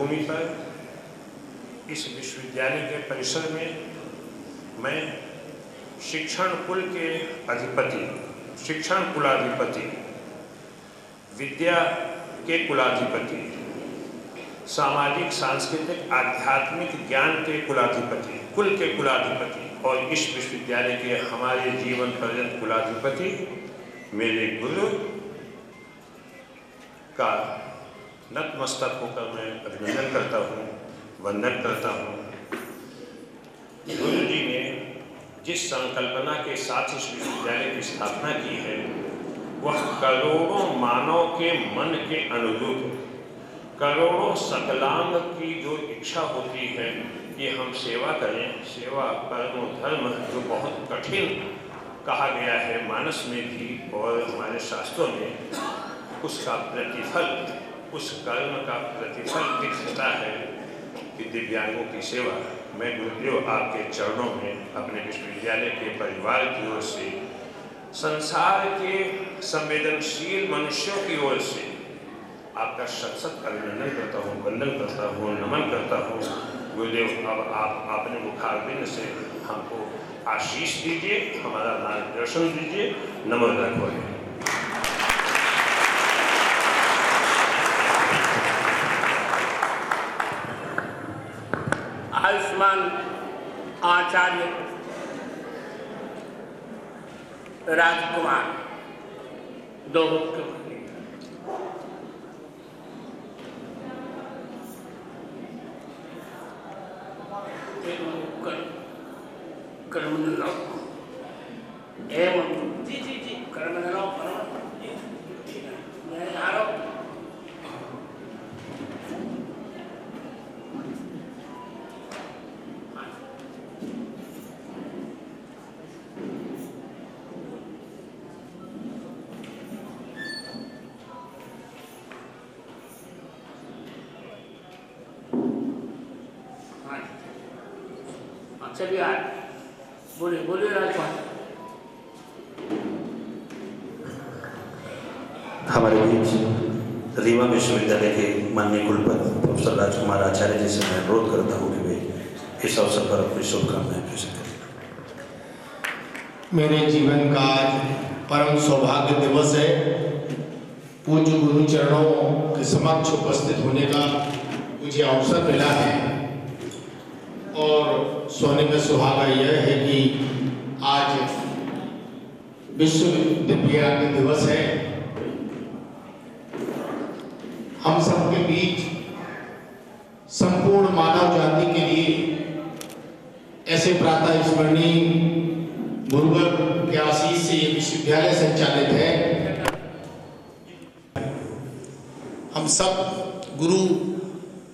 भूमि पर इस विश्वविद्यालय के परिसर में मैं शिक्षण कुलाधिपति, विद्या के कुलाधिपति, सामाजिक सांस्कृतिक आध्यात्मिक ज्ञान के कुलाधिपति, कुल के कुलाधिपति और इस विश्वविद्यालय के हमारे जीवन पर्यंत कुलाधिपति मेरे गुरु का नतमस्तक होकर मैं अभिनंदन करता हूँ, वंदन करता हूँ। गुरु जी ने जिस संकल्पना के साथ इस विश्वविद्यालय की स्थापना की है वह करोड़ों मानव के मन के अनुरूप, करोड़ों सकलांग की जो इच्छा होती है कि हम सेवा करें, सेवा परमो धर्म, जो बहुत कठिन कहा गया है मानस में भी और हमारे शास्त्रों में, उसका प्रतिफल, उस कर्म का प्रतिफल दिखता है कि दिव्यांगों की सेवा। मैं गुरुदेव आपके चरणों में अपने विश्वविद्यालय के परिवार की ओर से, संसार के संवेदनशील मनुष्यों की ओर से आपका सत अभिनंदन करता हूँ, वंदन करता हूँ, नमन करता हूँ। गुरुदेव अब आप अपने मुखारबिंद से हमको आशीष दीजिए, हमारा मार्गदर्शन दीजिए। नमो भगवान। आयुष्मान आचार्य राजकुमार दो चलिए बोलिए राजकुमार। हमारे बीच रीवा विश्वविद्यालय के माननीय कुलपति प्रोफेसर राजकुमार आचार्य जी से मैं अनुरोध करता हूँ कि वे इस अवसर पर अपनी शुभकामनाएं प्रेषित करें। मेरे जीवन का आज परम सौभाग्य दिवस है। पूज्य गुरु चरणों के समक्ष उपस्थित होने का मुझे अवसर मिला है और सोने में सुहागा यह है कि आज विश्व दिव्यांग दिवस है। हम सबके बीच संपूर्ण मानव जाति के लिए ऐसे प्रातः स्मरणीय गुरुवर के आशीष से ये विश्वविद्यालय संचालित है। हम सब गुरु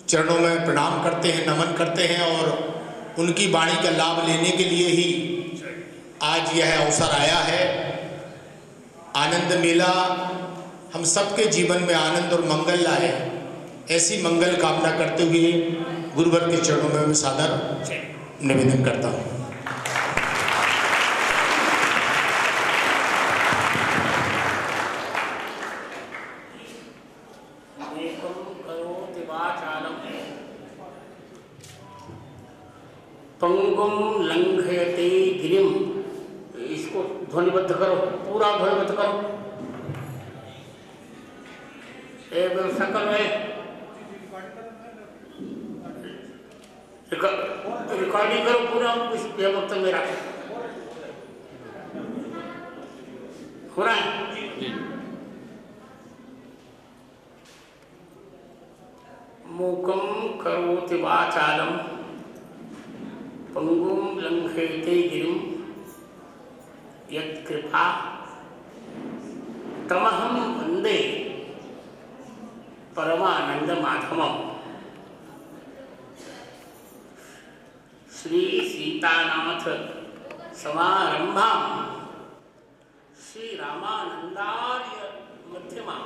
चरणों में प्रणाम करते हैं, नमन करते हैं और उनकी वाणी का लाभ लेने के लिए ही आज यह अवसर आया है। आनंद मेला हम सबके जीवन में आनंद और मंगल लाए, ऐसी मंगल कामना करते हुए गुरुवर के चरणों में मैं सादर निवेदन करता हूँ। पंगुम लंघयते गिरिम, इसको ध्वनिबद्ध करो, पूरा ध्वनिबद्ध करो। एक सकल में रिकॉर्डिंग करो पूरा, यह वक्त मेरा हो रहा है। मूकम करोति वाचालम पंगुम लंघयते गिरिम यत्कृपा तमहं वंदे परमानंद माधवम। श्री सीतानाथ समारंभा श्री रामानंदार्य मध्यमा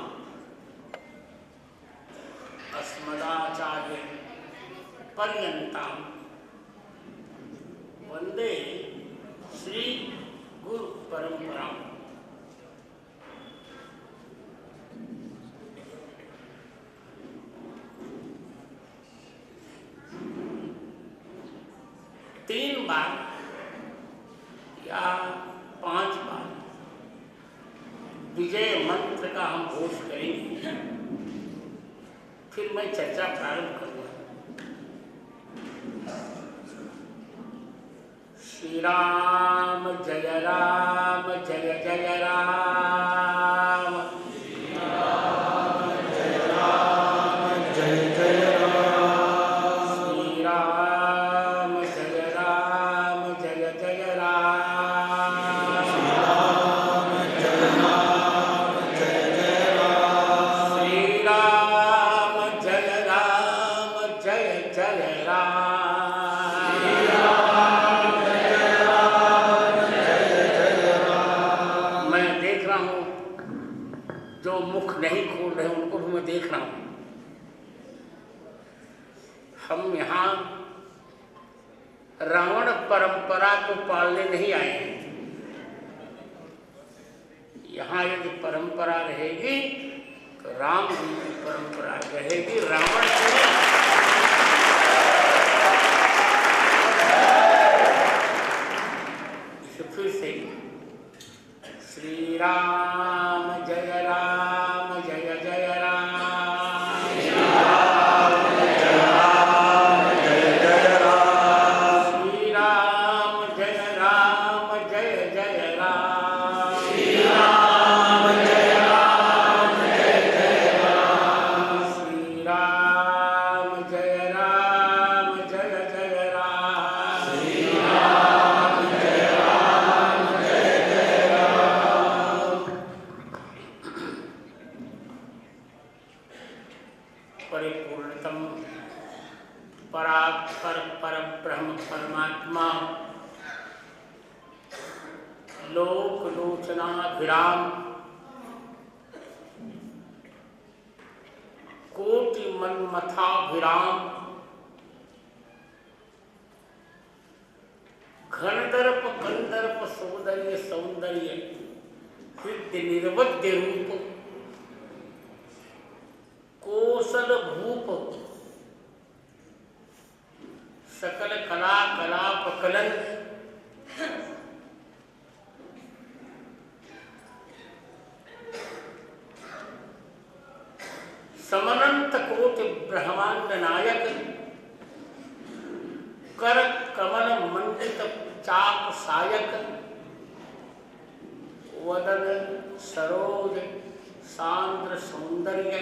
अस्मदाचार्य पर्यंता वंदे श्री गुरु परंपरा। 3 बार या 5 बार विजय मंत्र का हम घोष करेंगे, फिर मैं चर्चा प्रारंभ करूंगा। श्री राम जय जय राम। श्री राम जय राम जय जय राम। श्री राम जय राम जय जय राम। श्री राम जय राम जय जय राम। जो मुख नहीं खोल रहे उनको भी मैं देख रहा हूं। हम यहाँ रावण परंपरा को पालने नहीं आए हैं। यहाँ यदि परंपरा रहेगी तो राम जी की परंपरा रहेगी, रावण की। फिर से श्री राम जय राम जय जय राम। श्री राम जय राम जय जय राम। श्री राम जय राम जय जय राम। श्री राम जय राम जय जय राम। श्री राम जय राम जय जय राम। श्री राम जय राम जय जय राम। परिपूर्णतम परात्पर परब्रह्म परमात्मा लोक लोचनाभिराम कोटि मन्मथाभिराम घनदर्प कंदर्प सौंदर्य सौंदर्य हृदय निर्वद्य रूप कौशल भूप सकल कला कलाप कलन समनंत कोटि ब्रह्मांड नायक कर कमल मंडित चाप सायक वदन सरोज सांद्र सौंदर्य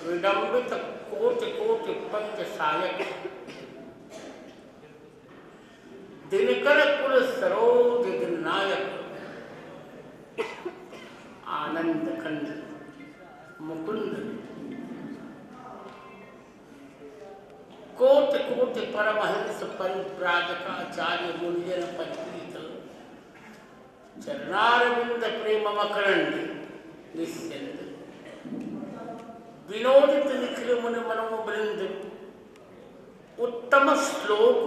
विडंबित कोटि कोटि पंच सायक दिनकर कुल सरोज दिनायक आनंद खंड मुकुंद कोटि कोटि परमहंस परिव्राजकाचार्य मुनिजन परिप्रीत चरणारविंद प्रेम मकरंद निश्चिंत विनोदित निखिल मुनि मनोवृंद उत्तम श्लोक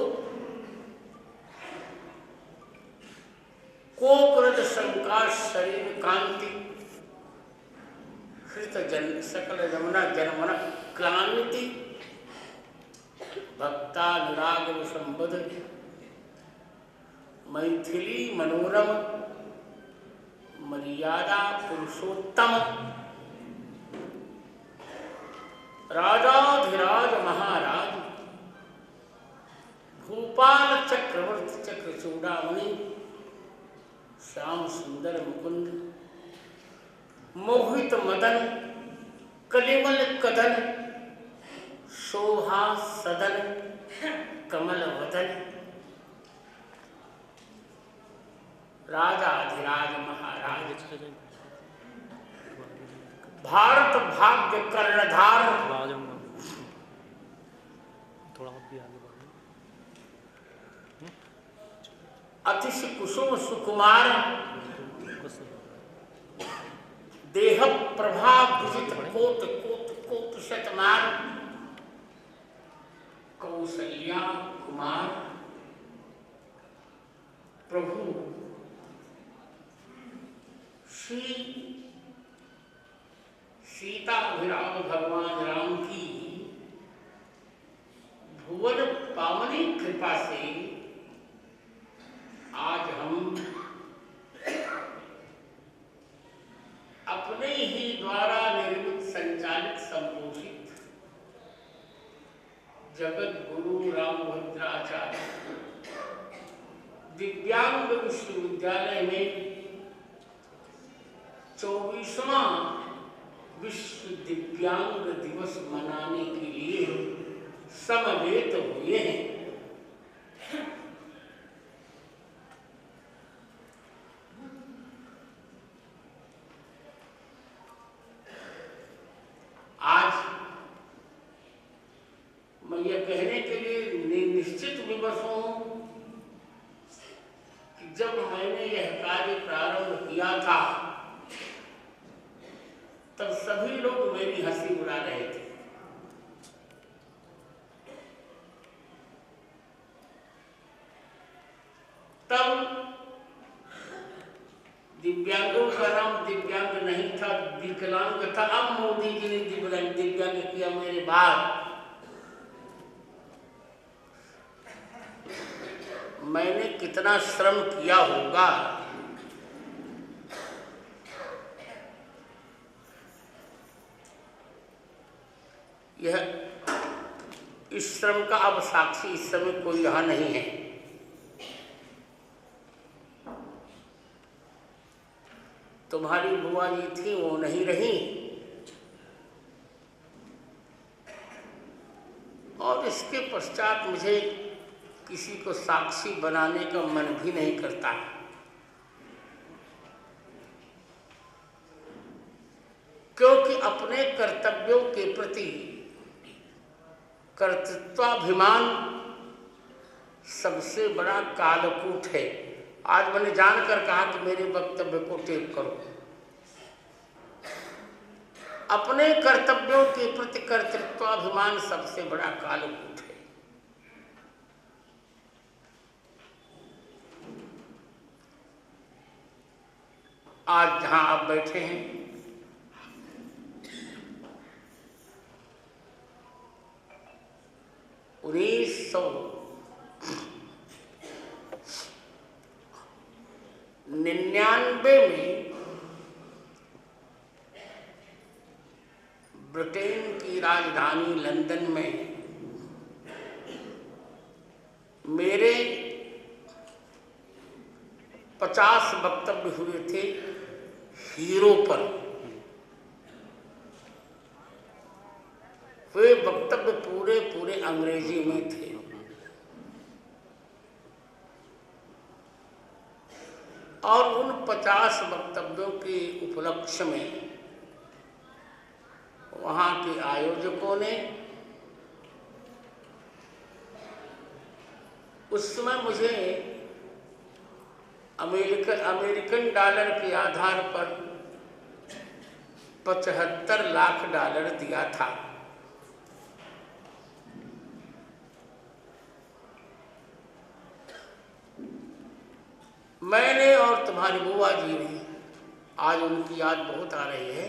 कोकृत शंका शरीर कांति हृत जन सकल जमुना जनमन क्लांति भक्तानुराग विसंबद मैथिली मनोरम मर्यादा पुरुषोत्तम राजाधिराज महाराज भूपाल चक्रवर्ती चक्र चूड़ामणि श्याम सुंदर मुकुंद मोहित मदन कलिमल कदन शोभा सदन कमल वदन राजाधिराज महाराज भारत भाग्य कर्णधार अतिश कुसुम सुकुमार देह प्रभा विजित कोट कोट कोट शतमार कौशल्या कुमार प्रभु श्री सीताभिराम भगवान राम की भुवन पावनी कृपा से प्रारंभ विश्वविद्यालय में 24वां विश्व दिव्यांग दिवस मनाने के लिए समवेत हुए हैं। आज मैं यह कहने के लिए निश्चित विवश हूं कि जब मैंने यह कार्य प्रारंभ किया था तब सभी लोग मेरी हंसी उड़ा रहे थे। तब दिव्यांगों का नाम दिव्यांग नहीं था, विकलांग था। अब मोदी जी ने दिव्यांग किया मेरे बाद। मैंने कितना श्रम किया होगा। यह इस श्रम का अब साक्षी इस समय कोई यहाँ नहीं है। तुम्हारी बुआ जी थी, वो नहीं रही, और इसके पश्चात मुझे किसी को साक्षी बनाने का मन भी नहीं करता। क्योंकि अपने कर्तव्यों के प्रति कर्तृत्वाभिमान सबसे बड़ा कालकूट है। आज मैंने जानकर कहा कि मेरे वक्तव्य को टेप करो। अपने कर्तव्यों के प्रति कर्तृत्वाभिमान सबसे बड़ा कालकूट है। आज जहां आप बैठे हैं, उन्नीस सौ 99 में ब्रिटेन की राजधानी लंदन में मेरे 50 वक्तव्य हुए थे हीरो पर। वे वक्तव्य पूरे अंग्रेजी में थे। और उन 50 वक्तव्यों के उपलक्ष्य में वहाँ के आयोजकों ने उस समय मुझे अमेरिकन डॉलर के आधार पर $75 लाख दिया था। मैंने और तुम्हारी बुआ जी ने, आज उनकी याद बहुत आ रही है,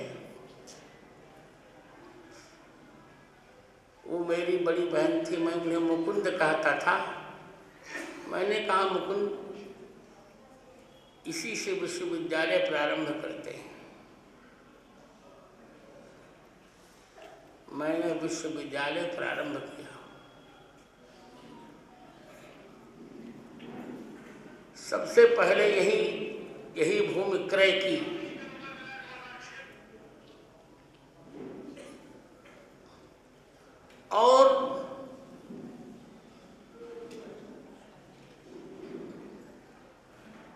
वो मेरी बड़ी बहन थी, मैं उन्हें मुकुंद कहता था। मैंने कहा मुकुंद, इसी से विश्वविद्यालय प्रारंभ करते हैं। मैंने विश्वविद्यालय प्रारंभ किया। सबसे पहले यही भूमि क्रय की। और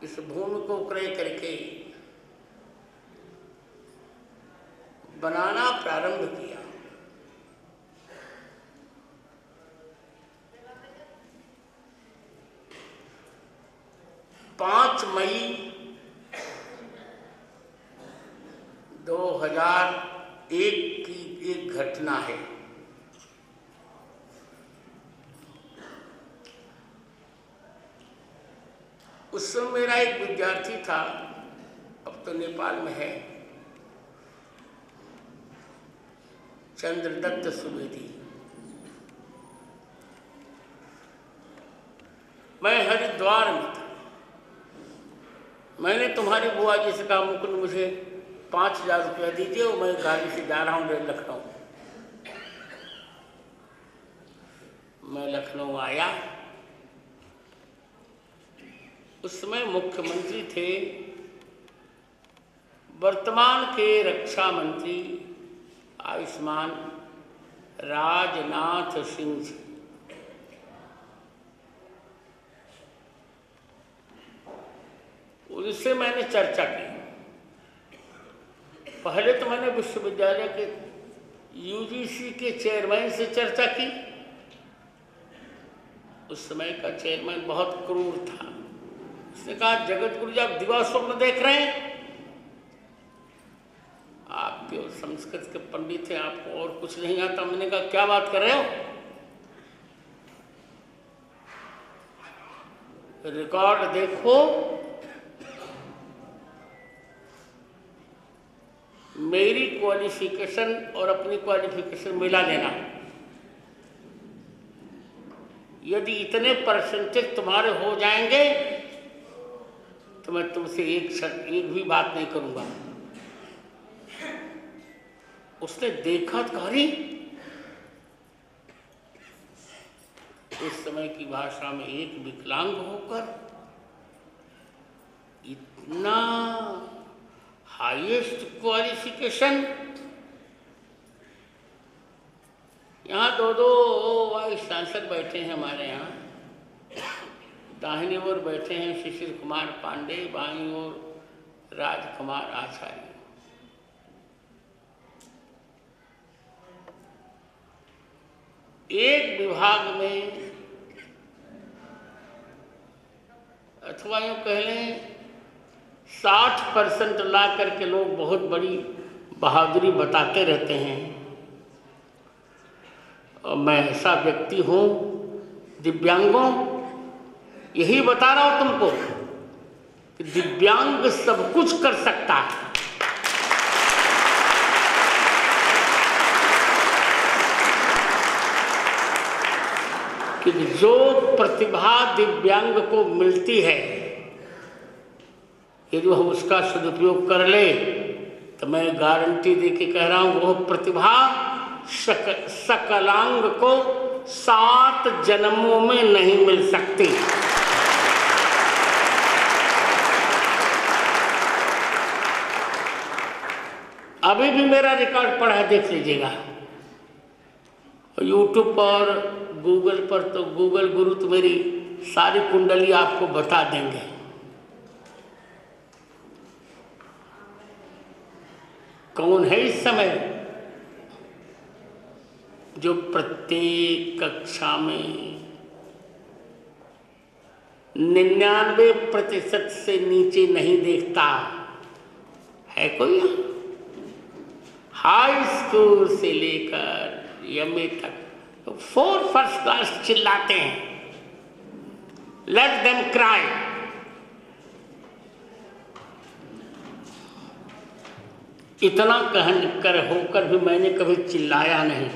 इस भूमि को क्रय करके बनाना प्रारंभ किया। 5 मई 2001 की एक घटना है। उस समय मेरा एक विद्यार्थी था, अब तो नेपाल में है, चंद्रदत्त सुवेदी। मैं हरिद्वार में था। मैंने तुम्हारी बुआ जी से कहा मुकुंद मुझे 5000 रुपया दीजिए और मैं गाड़ी से जा रहा हूँ लखनऊ। मैं लखनऊ आया। उस समय मुख्यमंत्री थे वर्तमान के रक्षा मंत्री आयुष्मान राजनाथ सिंह जी। उनसे मैंने चर्चा की। पहले तो मैंने विश्वविद्यालय के यूजीसी के चेयरमैन से चर्चा की। उस समय का चेयरमैन बहुत क्रूर था। उसने कहा, जगत गुरु जी आप दिवा स्वप्न देख रहे हैं, आप केवल संस्कृत के पंडित हैं, आपको और कुछ नहीं आता। मैंने कहा, क्या बात कर रहे हो? रिकॉर्ड देखो, मेरी क्वालिफिकेशन और अपनी क्वालिफिकेशन मिला देना। यदि इतने परसेंटेज तुम्हारे हो जाएंगे तो मैं तुमसे एक भी बात नहीं करूंगा। उसने देखा तो कहा, उस समय की भाषा में एक विकलांग होकर इतना हाईएस्ट क्वालिफिकेशन। यहाँ दो वाइस चांसलर बैठे हैं हमारे यहाँ। दाहिनी ओर बैठे हैं शिशिर कुमार पांडे, बाईं ओर राजकुमार आचार्य। एक विभाग में अथवा यूँ कह लें 60% ला करके लोग बहुत बड़ी बहादुरी बताते रहते हैं। और मैं ऐसा व्यक्ति हूँ, दिव्यांगों, यही बता रहा हूँ तुमको कि दिव्यांग सब कुछ कर सकता है। कि जो प्रतिभा दिव्यांग को मिलती है, यदि वह उसका सदुपयोग कर ले तो मैं गारंटी दे के कह रहा हूँ, वह प्रतिभा सकलांग को 7 जन्मों में नहीं मिल सकती। अभी भी मेरा रिकॉर्ड पड़ा है, देख लीजिएगा। यूट्यूब पर, गूगल पर, तो गूगल गुरु तो मेरी सारी कुंडली आपको बता देंगे। कौन है इस समय जो प्रत्येक कक्षा में 99% से नीचे नहीं देखता है? कोई हाई स्कूल से लेकर एमए तक 4 फर्स्ट क्लास चिल्लाते हैं, लेट देम क्राई। इतना कहन कर होकर भी मैंने कभी चिल्लाया नहीं।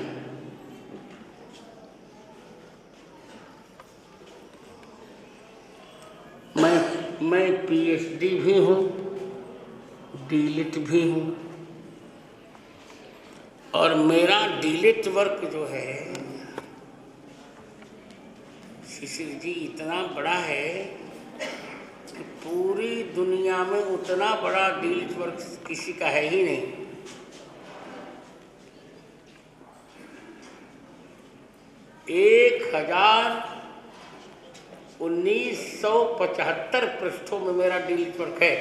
मैं पीएचडी भी हूँ, डीलिट भी हूँ, और मेरा डीलिट वर्क जो है शिशिर जी इतना बड़ा है कि पूरी दुनिया में उतना बड़ा डीलिट वर्क किसी का है ही नहीं। एक 1975 पृष्ठों में मेरा डीलिट वर्क है।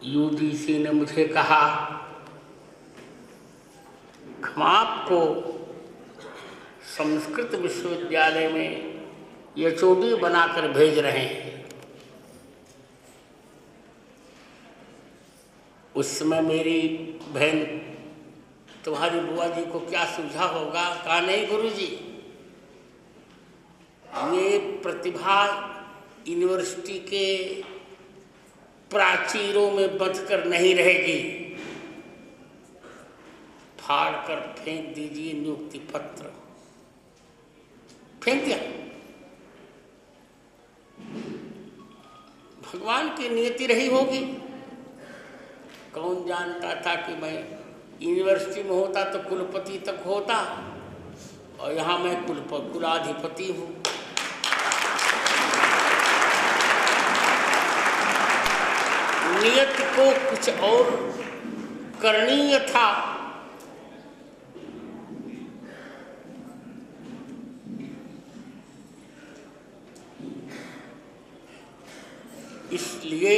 यूजीसी ने मुझे कहा, हम आपको संस्कृत विश्वविद्यालय में एचओडी बनाकर भेज रहे हैं। उस समय मेरी बहन, तुम्हारी बुआ जी को क्या सूझा होगा? कहा, नहीं गुरुजी, ये प्रतिभा यूनिवर्सिटी के प्राचीरों में बंधकर नहीं रहेगी, फाड़ कर फेंक दीजिए नियुक्ति पत्र। फेंक दिया। भगवान की नियति रही होगी। कौन जानता था कि मैं यूनिवर्सिटी में होता तो कुलपति तक होता, और यहाँ मैं कुलाधिपति हूँ। नियत को कुछ और करणीय था, इसलिए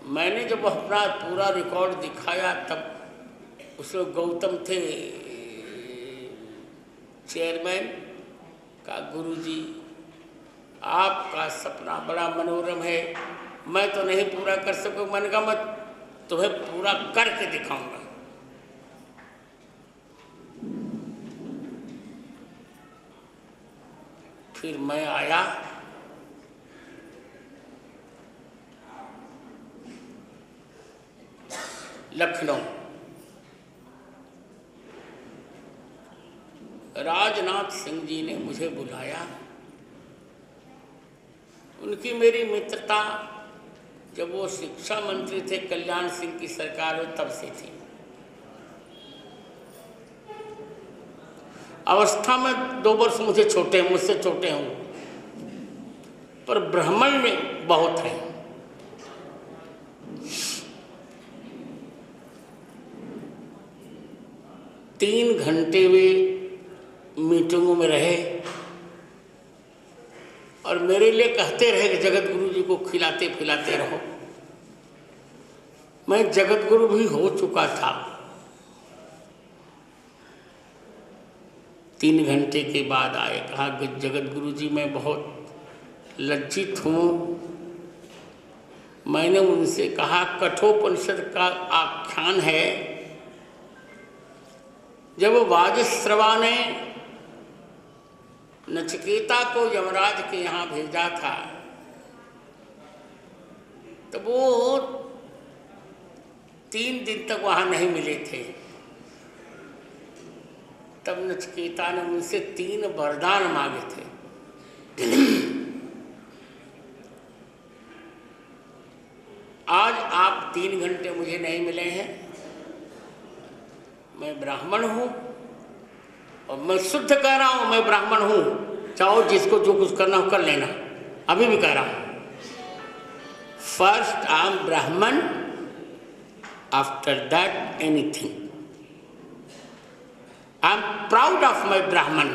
मैंने जब अपना पूरा रिकॉर्ड दिखाया तब उसमें गौतम थे चेयरमैन का, गुरुजी आपका सपना बड़ा मनोरम है, मैं तो नहीं पूरा कर सकूँ। मैंने कहा मैं तुम्हें पूरा करके दिखाऊंगा। फिर मैं आया, लखनऊ, राजनाथ सिंह जी ने मुझे बुलाया। उनकी मेरी मित्रता जब वो शिक्षा मंत्री थे कल्याण सिंह की सरकार में तब से थी। अवस्था में 2 वर्ष मुझसे छोटे हूँ, पर ब्राह्मण में बहुत है। तीन घंटे वे मीटिंगों में रहे और मेरे लिए कहते रहे कि जगत गुरु जी को खिलाते पिलाते रहो। मैं जगत गुरु भी हो चुका था। 3 घंटे के बाद आए, कहा जगत गुरु जी मैं बहुत लज्जित हूँ। मैंने उनसे कहा कठोपनिषद का आख्यान है, जब वाजश्रवा ने नचिकेता को यमराज के यहाँ भेजा था तो वो 3 दिन तक वहाँ नहीं मिले थे। तब नचिकेता ने उनसे 3 वरदान मांगे थे। आज आप 3 घंटे मुझे नहीं मिले हैं, मैं ब्राह्मण हूँ और मैं शुद्ध कह रहा हूँ, मैं ब्राह्मण हूँ। चाहो जिसको जो कुछ करना हो कर लेना, अभी भी कह रहा हूँ। फर्स्ट आई एम ब्राह्मण, after that anything. I am proud of my ब्राह्मण।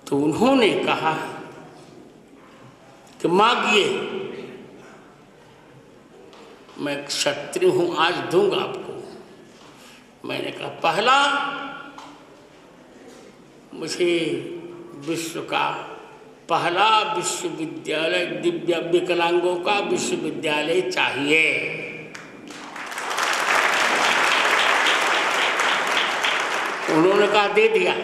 तो उन्होंने कहा कि मांगिए, मैं क्षत्रिय हूँ, आज दूंगा आपको। मैंने कहा पहला मुझे विश्व का पहला विश्वविद्यालय, दिव्य विकलांगों का विश्वविद्यालय चाहिए। उन्होंने कहा दे दिया।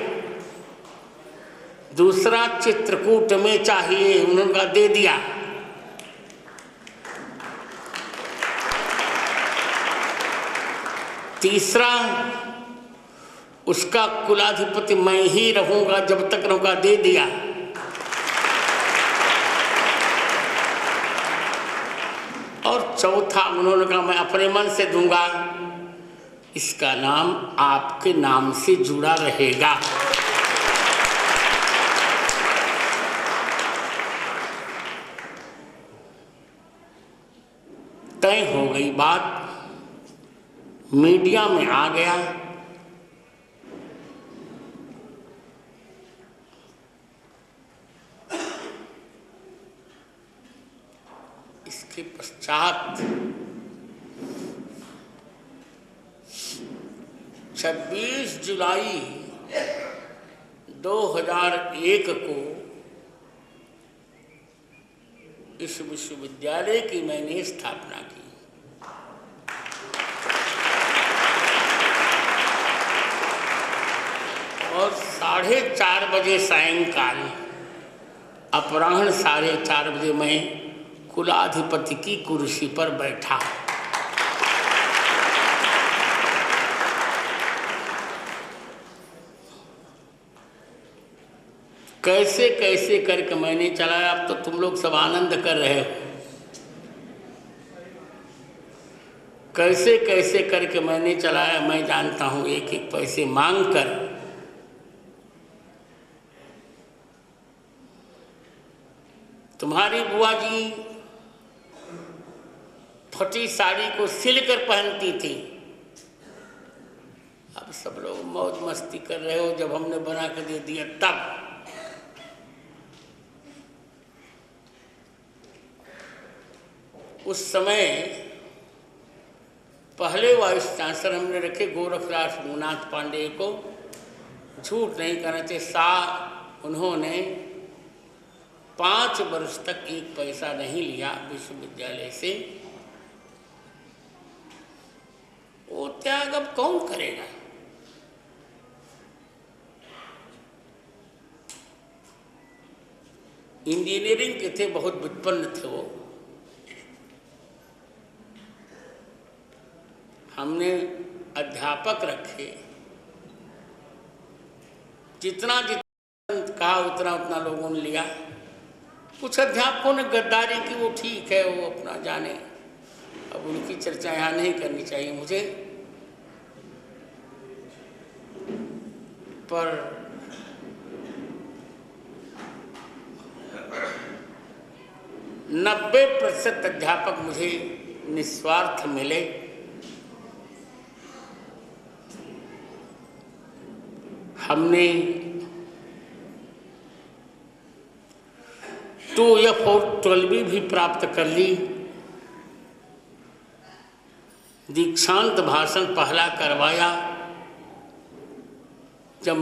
दूसरा चित्रकूट में चाहिए, उन्होंने कहा दे दिया। तीसरा उसका कुलाधिपति मैं ही रहूंगा, जब तक रहूंगा, दे दिया। और चौथा उन्होंने कहा मैं अपने मन से दूंगा, इसका नाम आपके नाम से जुड़ा रहेगा। तय हो गई बात, मीडिया में आ गया। इसके पश्चात 26 जुलाई 2001 को इस विश्वविद्यालय की मैंने स्थापना की। और 4:30 बजे सायंकाल, अपराह्न 4:30 बजे मैं कुलाधिपति की कुर्सी पर बैठा। कैसे कैसे करके मैंने चलाया। अब तो तुम लोग सब आनंद कर रहे हो। कैसे कैसे करके मैंने चलाया मैं जानता हूँ, एक एक पैसे मांग कर। तुम्हारी बुआ जी फटी साड़ी को सिलकर पहनती थी, अब सब लोग मौज मस्ती कर रहे हो, जब हमने बना कर दे दिया तब। उस समय पहले वाइस चांसलर हमने रखे गोरखराज रघुनाथ पांडेय को, झूठ नहीं कहना चाहिए, उन्होंने 5 वर्ष तक एक पैसा नहीं लिया विश्वविद्यालय से। वो त्याग अब कौन करेगा? इंजीनियरिंग के थे, बहुत विपन्न थे वो। हमने अध्यापक रखे, जितना कहा उतना उतना लोगों ने लिया। कुछ अध्यापकों ने गद्दारी की, वो ठीक है, वो अपना जाने, अब उनकी चर्चा यहाँ नहीं करनी चाहिए मुझे। पर 90% अध्यापक मुझे निस्वार्थ मिले। हमने 2F और 12वीं भी प्राप्त कर ली। दीक्षांत भाषण पहला करवाया जब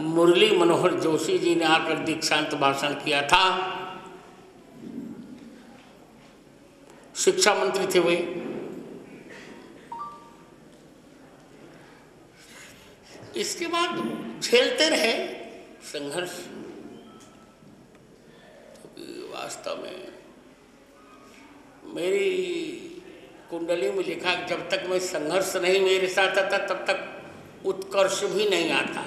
मुरली मनोहर जोशी जी ने आकर दीक्षांत भाषण किया था। शिक्षा मंत्री थे वे। इसके बाद झेलते रहे संघर्ष। वास्तव में मेरी कुंडली में लिखा, जब तक मैं संघर्ष नहीं मेरे साथ आता तब तक उत्कर्ष भी नहीं आता।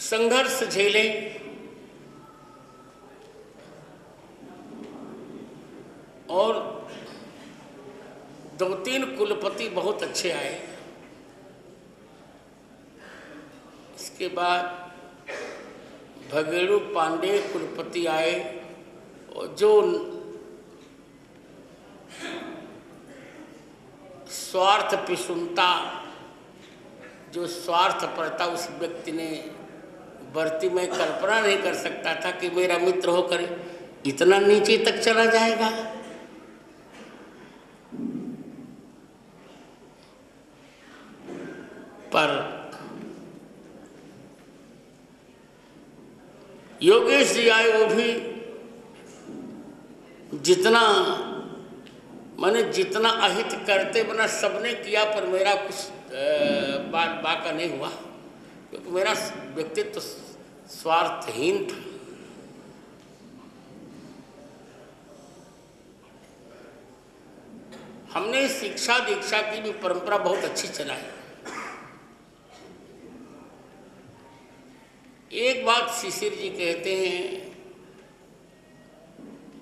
संघर्ष झेले, और 2-3 कुलपति बहुत अच्छे आए। इसके बाद भगेड़ू पांडे कुलपति आए, और जो स्वार्थ पिशुनता, जो स्वार्थपरता उस व्यक्ति ने बरती, मैं कल्पना नहीं कर सकता था कि मेरा मित्र होकर इतना नीचे तक चला जाएगा। पर योगेश जी आए, वो भी जितना मैंने जितना अहित करते बना सबने किया, पर मेरा कुछ बाका नहीं हुआ, क्योंकि मेरा व्यक्तित्व तो स्वार्थहीन था। हमने शिक्षा दीक्षा की भी परंपरा बहुत अच्छी चलाई। एक बात शिशिर जी कहते हैं,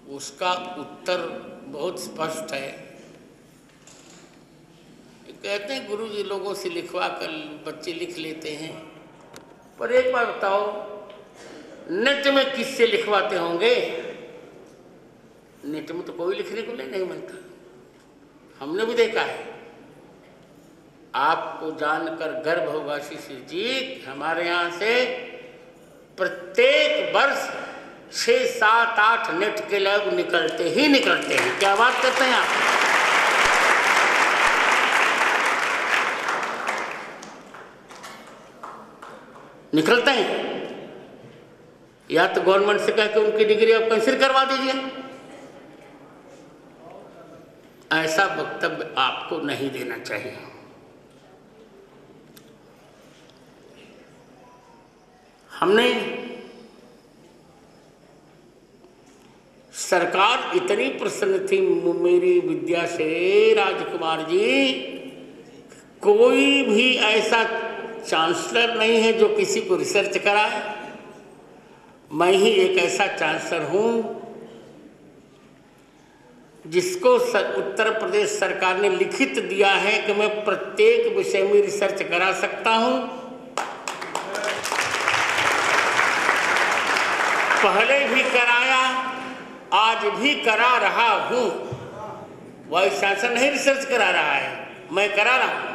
उसका उत्तर बहुत स्पष्ट है। कहते हैं गुरु जी लोगों से लिखवा कर बच्चे लिख लेते हैं, पर एक बार बताओ, नेट में किससे लिखवाते होंगे? नेट में तो कोई लिखने को नहीं मिलता। हमने भी देखा है। आपको जानकर गर्व होगा शिशिर जी, हमारे यहाँ से प्रत्येक वर्ष 6, 7, 8 नेट के लोग निकलते ही निकलते हैं। क्या बात करते हैं आप? निकलते हैं। या तो गवर्नमेंट से कह के उनकी डिग्री आप कैंसिल करवा दीजिए। ऐसा वक्तव्य आपको नहीं देना चाहिए। हमने सरकार इतनी प्रसन्न थी मेरी विद्या से राजकुमार जी, कोई भी ऐसा चांसलर नहीं है जो किसी को रिसर्च कराए। मैं ही एक ऐसा चांसलर हूँ जिसको उत्तर प्रदेश सरकार ने लिखित दिया है कि मैं प्रत्येक विषय में रिसर्च करा सकता हूं। पहले भी कराया, आज भी करा रहा हूं। वाइस चांसलर नहीं रिसर्च करा रहा है, मैं करा रहा हूं।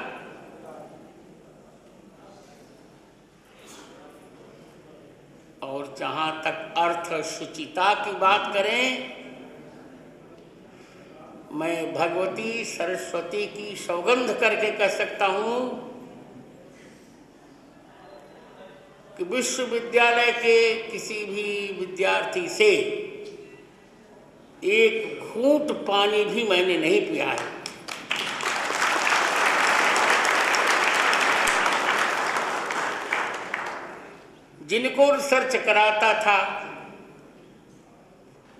और जहां तक अर्थ शुचिता की बात करें, मैं भगवती सरस्वती की सौगंध करके कह सकता हूं कि विश्वविद्यालय के किसी भी विद्यार्थी से एक घूंट पानी भी मैंने नहीं पिया है। जिनको रिसर्च कराता था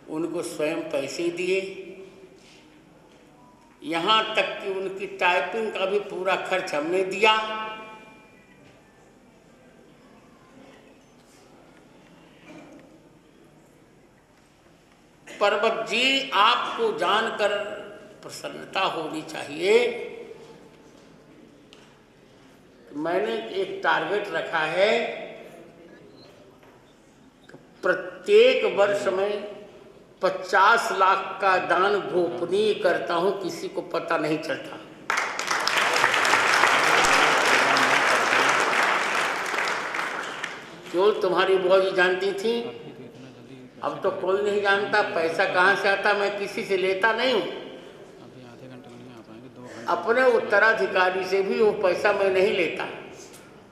उनको स्वयं पैसे दिए, यहाँ तक कि उनकी टाइपिंग का भी पूरा खर्च हमने दिया। पर्वत जी, आपको जानकर प्रसन्नता होनी चाहिए। मैंने एक टारगेट रखा है कि प्रत्येक वर्ष में 50 लाख का दान गोपनीय करता हूं, किसी को पता नहीं चलता। केवल तुम्हारी बुआ जी जानती थी, अब तो कोई नहीं जानता। पैसा कहाँ से आता मैं किसी से लेता नहीं हूँ। अपने उत्तराधिकारी से भी वो पैसा मैं नहीं लेता।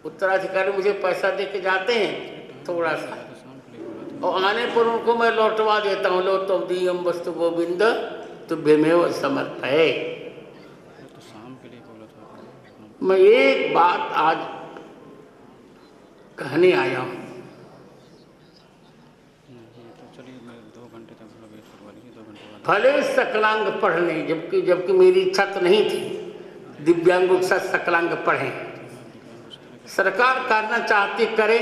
उत्तराधिकारी मुझे पैसा दे के जाते हैं थोड़ा सा, और आने पर उनको मैं लौटवा देता हूँ। लो तुम दीयम वस्तु गोविंद तुभ्यमेव समर्पये। मैं एक बात आज कहने आया हूँ। भले सकलांग पढ़ने, जबकि मेरी इच्छा तो नहीं थी दिव्यांगों के साथ सकलांग पढ़ें। सरकार करना चाहती करे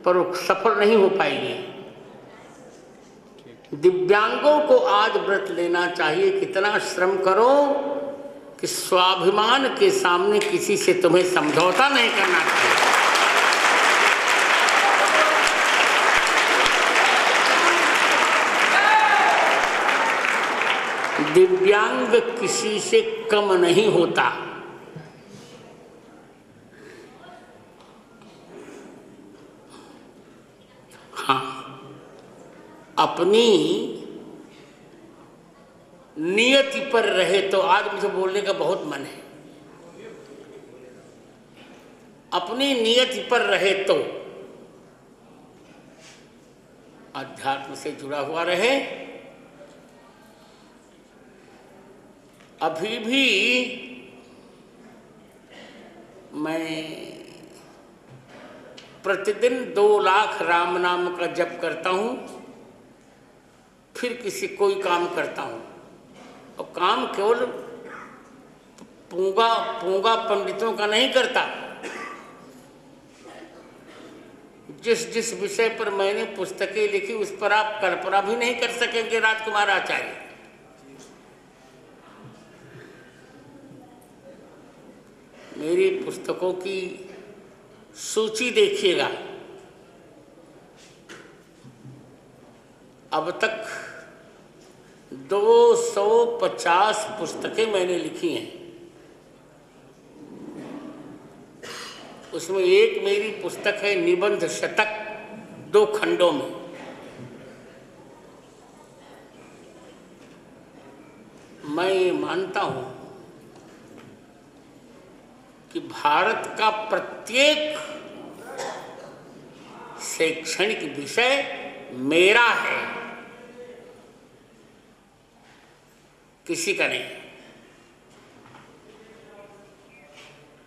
पर वो सफल नहीं हो पाएगी। दिव्यांगों को आज व्रत लेना चाहिए। कितना श्रम करो कि स्वाभिमान के सामने किसी से तुम्हें समझौता नहीं करना चाहिए। दिव्यांग किसी से कम नहीं होता। हाँ, अपनी नियति पर रहे तो, आज मुझे बोलने का बहुत मन है, अपनी नियति पर रहे तो अध्यात्म से जुड़ा हुआ रहे। अभी भी मैं प्रतिदिन 2 लाख राम नाम का जप करता हूँ, फिर किसी कोई काम करता हूँ। और काम केवल पूंगा पंडितों का नहीं करता। जिस विषय पर मैंने पुस्तकें लिखी उस पर आप कल्पना भी नहीं कर सकेंगे राजकुमार आचार्य। मेरी पुस्तकों की सूची देखिएगा, अब तक 250 पुस्तकें मैंने लिखी हैं। उसमें एक मेरी पुस्तक है निबंध शतक, 2 खंडों में। मैं मानता हूं कि भारत का प्रत्येक शैक्षणिक विषय मेरा है, किसी का नहीं।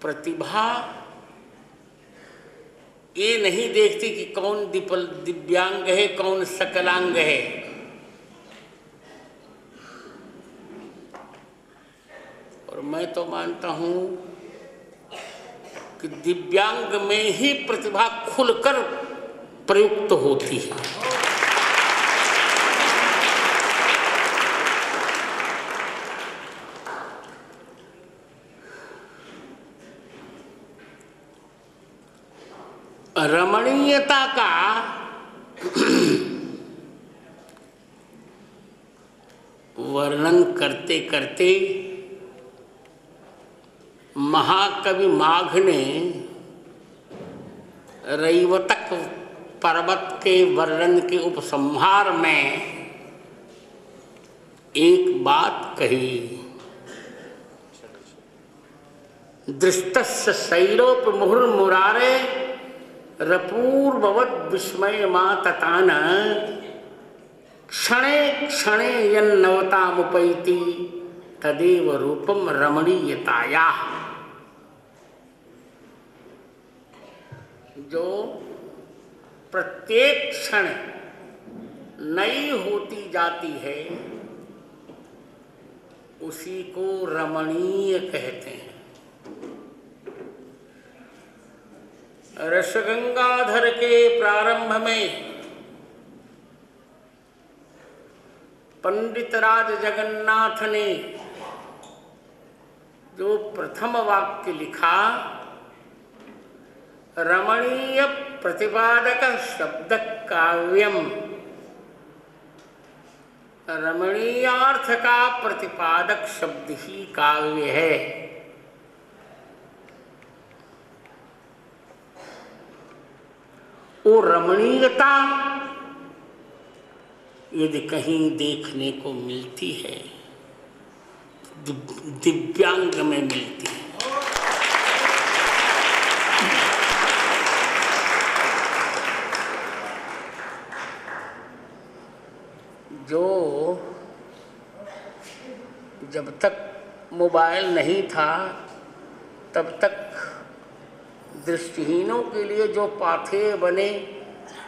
प्रतिभा ये नहीं देखती कि कौन दिव्यांग है, कौन सकलांग है। और मैं तो मानता हूं कि दिव्यांग में ही प्रतिभा खुलकर प्रयुक्त होती है। रमणीयता का वर्णन करते करते महाकवि माघ ने रैवतक पर्वत के वर्णन के उपसंहार में एक बात कही। दृष्टस्य शैलोप मुहुर्मुरारे रपूर्ववद विस्मय माततान क्षणे क्षणे यन्नवतामुपैति तदेव रूपम रमणीयताया। जो प्रत्येक क्षण नई होती जाती है उसी को रमणीय कहते हैं। रसगंगाधर के प्रारंभ में पंडितराज जगन्नाथ ने जो प्रथम वाक्य लिखा, रमणीय प्रतिपादक शब्द काव्यम, रमणीयार्थ का प्रतिपादक शब्द ही काव्य है। वो रमणीयता यदि कहीं देखने को मिलती है दिव्यांग में मिलती है। जो जब तक मोबाइल नहीं था तब तक दृष्टिहीनों के लिए जो पाथेय बने,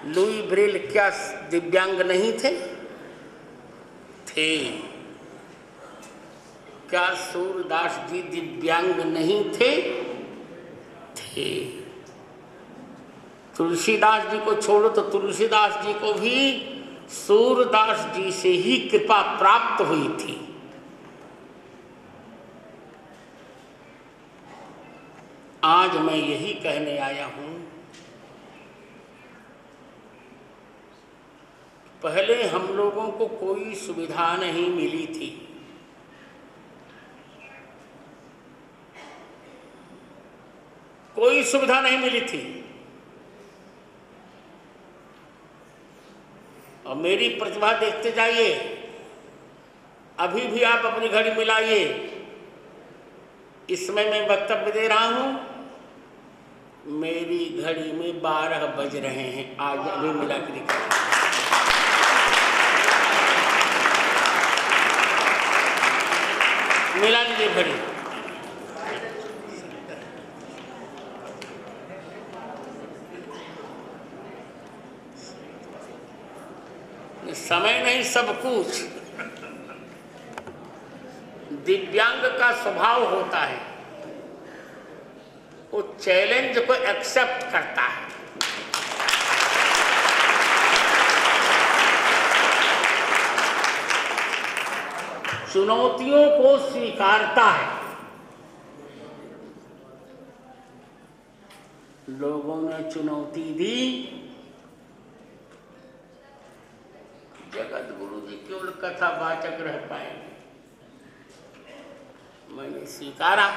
लुई ब्रेल क्या दिव्यांग नहीं थे? थे। क्या सूरदास जी दिव्यांग नहीं थे? थे। तुलसीदास जी को छोड़ो तो तुलसीदास जी को भी सूरदास जी से ही कृपा प्राप्त हुई थी। आज मैं यही कहने आया हूं, पहले हम लोगों को कोई सुविधा नहीं मिली थी। कोई सुविधा नहीं मिली थी। और मेरी प्रतिभा देखते जाइए, अभी भी आप अपनी घड़ी मिलाइए, इसमें मैं वक्तव्य दे रहा हूं, मेरी घड़ी में 12 बज रहे हैं। आज अभी मिला के दिखा, मिला लीजिए घड़ी। समय नहीं सब कुछ। दिव्यांग का स्वभाव होता है, वो चैलेंज को एक्सेप्ट करता है। चुनौतियों को स्वीकारता है। लोगों ने चुनौती दी, जगत गुरु जी केवल कथावाचक रह पाएंगे। मैंने स्वीकारा।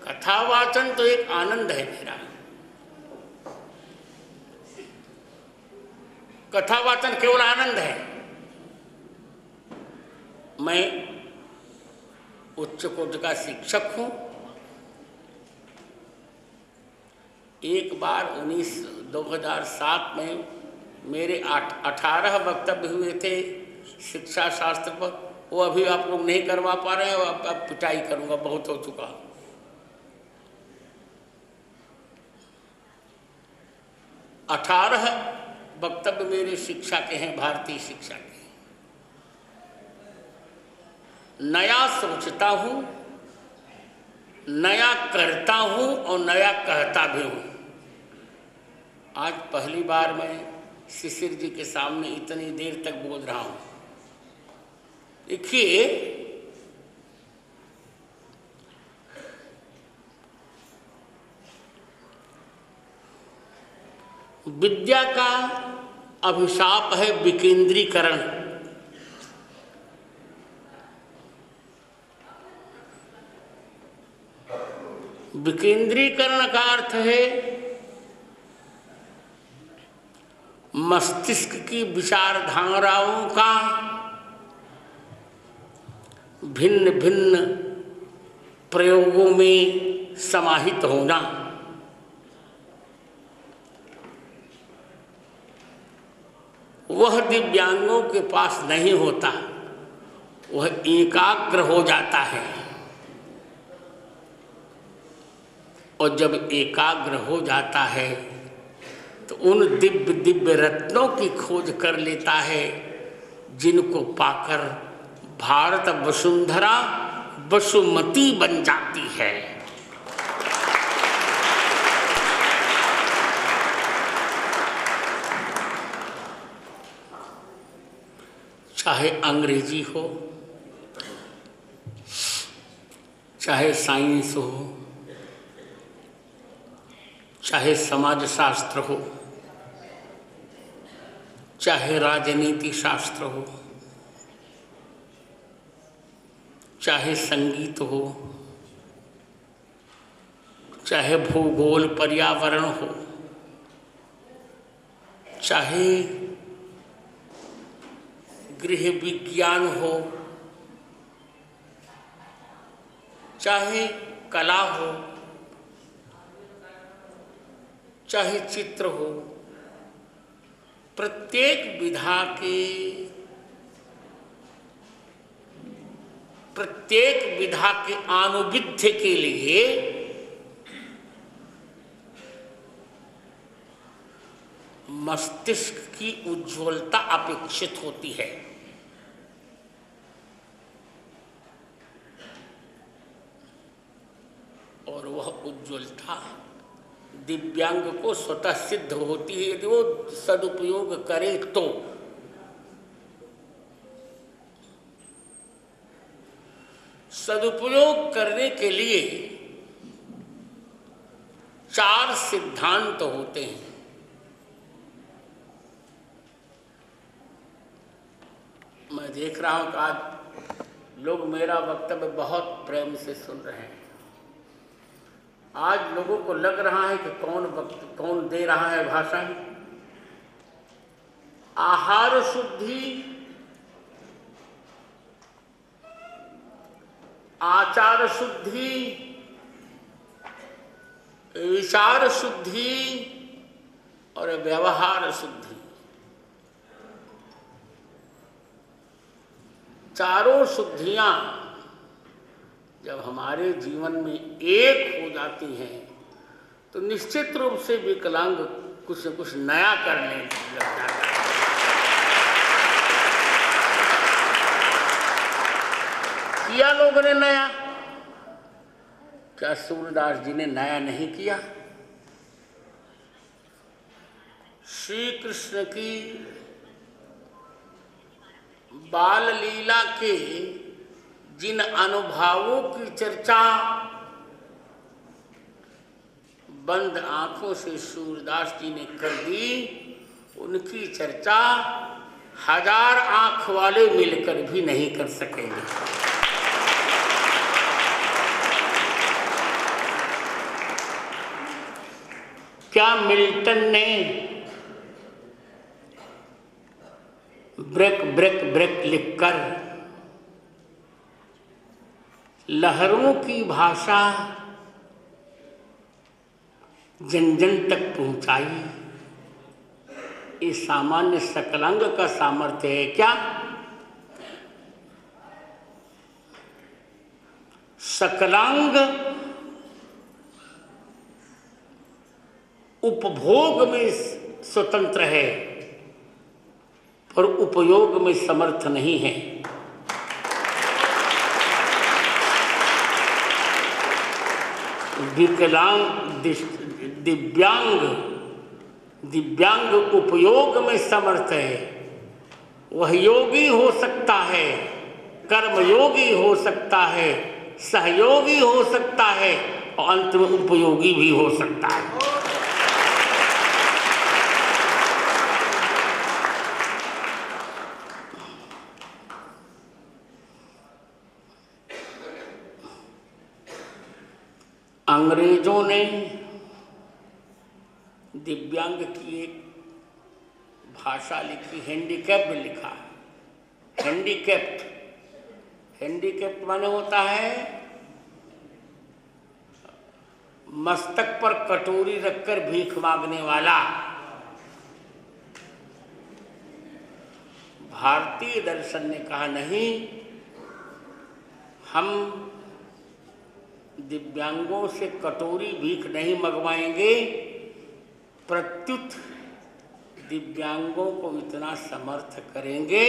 कथावाचन तो एक आनंद है मेरा। कथावाचन केवल आनंद है। मैं उच्च कोटि का शिक्षक हूं। एक बार 2007 में मेरे 18 वक्तव्य हुए थे शिक्षा शास्त्र पर। वो अभी आप लोग नहीं करवा पा रहे हैं। अब पिटाई करूंगा, बहुत हो चुका। अठारह वक्तव्य मेरे शिक्षा के हैं, भारतीय शिक्षा के। नया सोचता हूं, नया करता हूं और नया कहता भी हूं। आज पहली बार मैं शिशिर जी के सामने इतनी देर तक बोल रहा हूं। देखिए, विद्या का अभिशाप है विकेंद्रीकरण। विकेंद्रीकरण का अर्थ है मस्तिष्क की विचारधाराओं का भिन्न भिन्न प्रयोगों में समाहित होना। वह दिव्यांगों के पास नहीं होता, वह एकाग्र हो जाता है। और जब एकाग्र हो जाता है तो उन दिव्य दिव्य रत्नों की खोज कर लेता है जिनको पाकर भारत वसुंधरा वसुमती बन जाती है। चाहे अंग्रेजी हो, चाहे साइंस हो, चाहे समाजशास्त्र हो, चाहे राजनीति शास्त्र हो, चाहे संगीत हो, चाहे भूगोल पर्यावरण हो, चाहे गृह विज्ञान हो, चाहे कला हो, चाहे चित्र हो, प्रत्येक विधा के आनुविध्य के लिए मस्तिष्क की उज्ज्वलता अपेक्षित होती है। और वह उज्ज्वलता दिव्यांग को स्वतः सिद्ध होती है यदि वो सदुपयोग करे तो। सदुपयोग करने के लिए 4 सिद्धांत होते हैं। मैं देख रहा हूं कि आज लोग मेरा वक्तव्य बहुत प्रेम से सुन रहे हैं। आज लोगों को लग रहा है कि कौन दे रहा है भाषण। आहार शुद्धि, आचार शुद्धि, विचार शुद्धि और व्यवहार शुद्धि, चारों शुद्धियां जब हमारे जीवन में एक हो जाती हैं तो निश्चित रूप से विकलांग कुछ न कुछ नया करने लग जाता है। किया लोगों ने नया? क्या सूरदास जी ने नया नहीं किया? श्री कृष्ण की बाल लीला के जिन अनुभवों की चर्चा बंद आंखों से सूरदास जी ने कर दी, उनकी चर्चा 1000 आंख वाले मिलकर भी नहीं कर सकेंगे। क्या मिल्टन ने ब्रेक ब्रेक ब्रेक लिखकर लहरों की भाषा जन जन तक पहुंचाई? ये सामान्य सकलांग का सामर्थ्य है क्या? सकलांग उपभोग में स्वतंत्र है पर उपयोग में समर्थ नहीं है। दिव्यांग उपयोग में समर्थ है। वह योगी हो सकता है, कर्मयोगी हो सकता है, सहयोगी हो सकता है और अंत में उपयोगी भी हो सकता है। अंग्रेजों ने दिव्यांग की एक भाषा लिखी, हैंडीकैप्ड लिखा है। हैंडीकैप्ड माने होता है मस्तक पर कटोरी रखकर भीख मांगने वाला। भारतीय दर्शन ने कहा नहीं, हम दिव्यांगों से कटोरी भीख नहीं मंगवाएंगे, प्रत्युत दिव्यांगों को इतना समर्थ करेंगे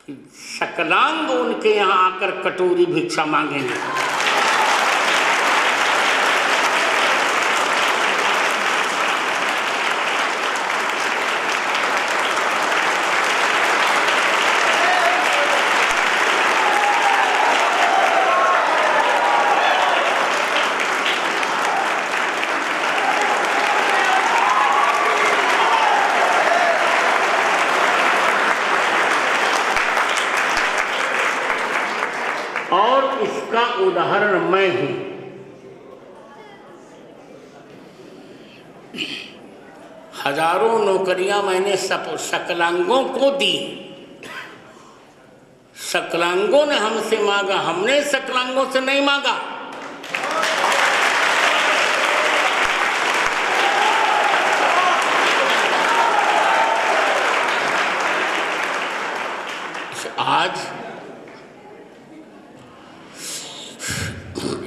कि सकलांग उनके यहाँ आकर कटोरी भिक्षा मांगेंगे। और इसका उदाहरण मैं हूं। हजारों नौकरियां मैंने सकलांगों को दी। सकलांगों ने हमसे मांगा, हमने सकलांगों से नहीं मांगा। आज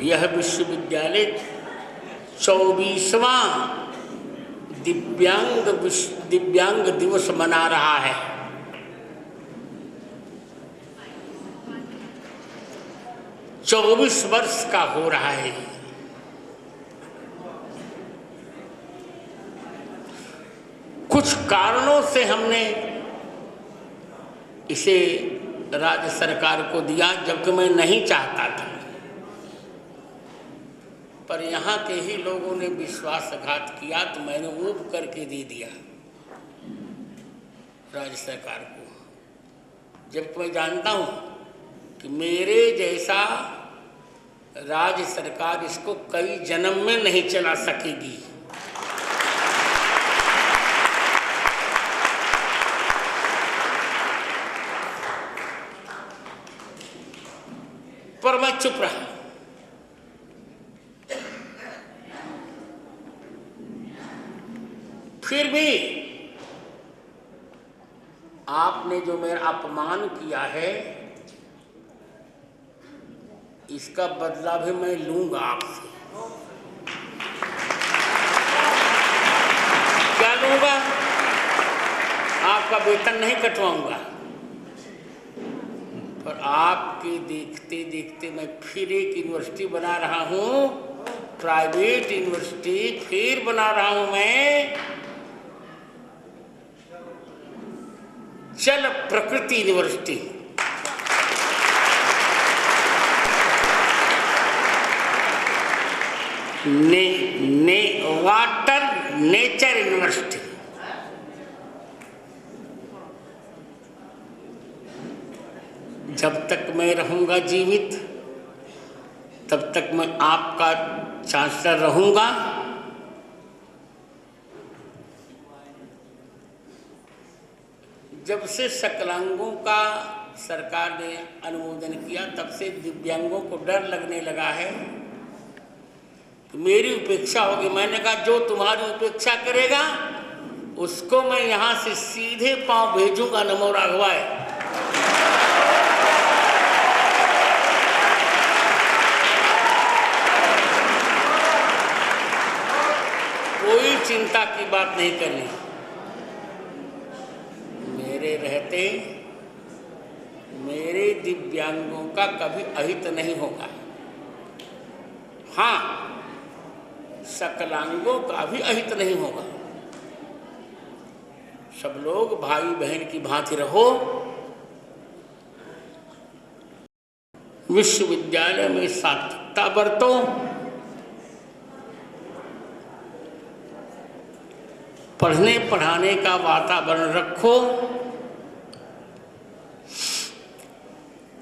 यह विश्वविद्यालय 24वां दिव्यांग दिवस मना रहा है। चौबीस वर्ष का हो रहा है। कुछ कारणों से हमने इसे राज्य सरकार को दिया, जबकि मैं नहीं चाहता था, पर यहाँ के ही लोगों ने विश्वासघात किया तो मैंने ऊब करके दे दिया राज्य सरकार को, जबकि मैं जानता हूँ कि मेरे जैसा राज्य सरकार इसको कई जन्म में नहीं चला सकेगी। पर मैं चुप रहा। फिर भी आपने जो मेरा अपमान किया है, इसका बदला भी मैं लूंगा आपसे। क्या लूंगा? आपका वेतन नहीं कटवाऊंगा, पर आपके देखते देखते मैं फिर एक यूनिवर्सिटी बना रहा हूं, प्राइवेट यूनिवर्सिटी फिर बना रहा हूं मैं, जल प्रकृति यूनिवर्सिटी। Water nature university. जब तक मैं रहूंगा जीवित, तब तक मैं आपका चांसलर रहूंगा। जब से सकलांगों का सरकार ने अनुमोदन किया, तब से दिव्यांगों को डर लगने लगा है कि मेरी उपेक्षा होगी। मैंने कहा जो तुम्हारी उपेक्षा करेगा उसको मैं यहाँ से सीधे पांव भेजूंगा, नमो राघवाय। कोई चिंता की बात नहीं करनी। मेरे रहते मेरे दिव्यांगों का कभी अहित नहीं होगा। हाँ, सकलांगों का भी अहित नहीं होगा। सब लोग भाई बहन की भांति रहो। विश्वविद्यालय में सात्विकता बरतो। पढ़ने पढ़ाने का वातावरण रखो।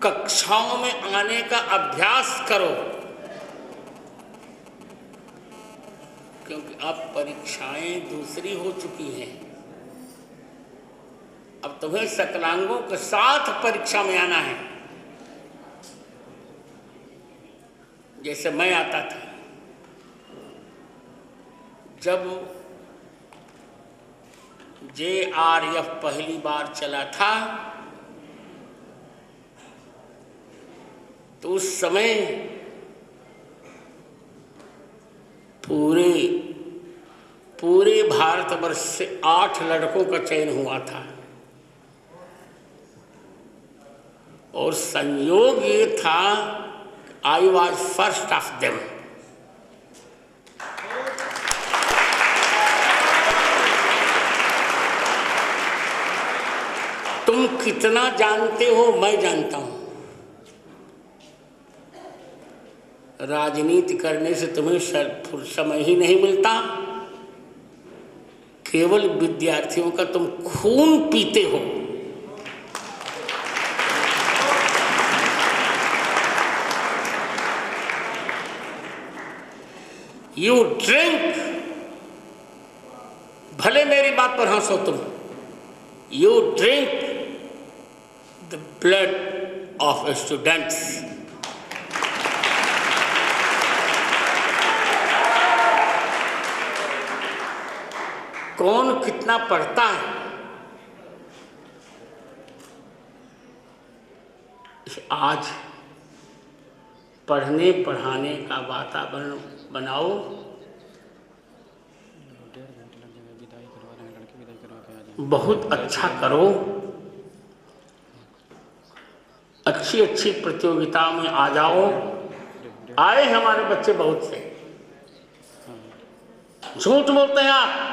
कक्षाओं में आने का अभ्यास करो। क्योंकि अब परीक्षाएं दूसरी हो चुकी हैं। अब तुम्हें सकलांगों के साथ परीक्षा में आना है। जैसे मैं आता था, जब JRF पहली बार चला था तो उस समय पूरे भारतवर्ष से 8 लड़कों का चयन हुआ था और संयोग ये था I was first of them. तुम कितना जानते हो मैं जानता हूं। राजनीति करने से तुम्हें समय ही नहीं मिलता। केवल विद्यार्थियों का तुम खून पीते हो। यू ड्रिंक, भले मेरी बात पर हंसो तुम, you drink the blood of students. कौन कितना पढ़ता है आज पढ़ने पढ़ाने का वातावरण बनाओ। बहुत अच्छा करो, अच्छी अच्छी प्रतियोगिताओं में आ जाओ। आए हमारे बच्चे बहुत से। झूठ बोलते हैं आप।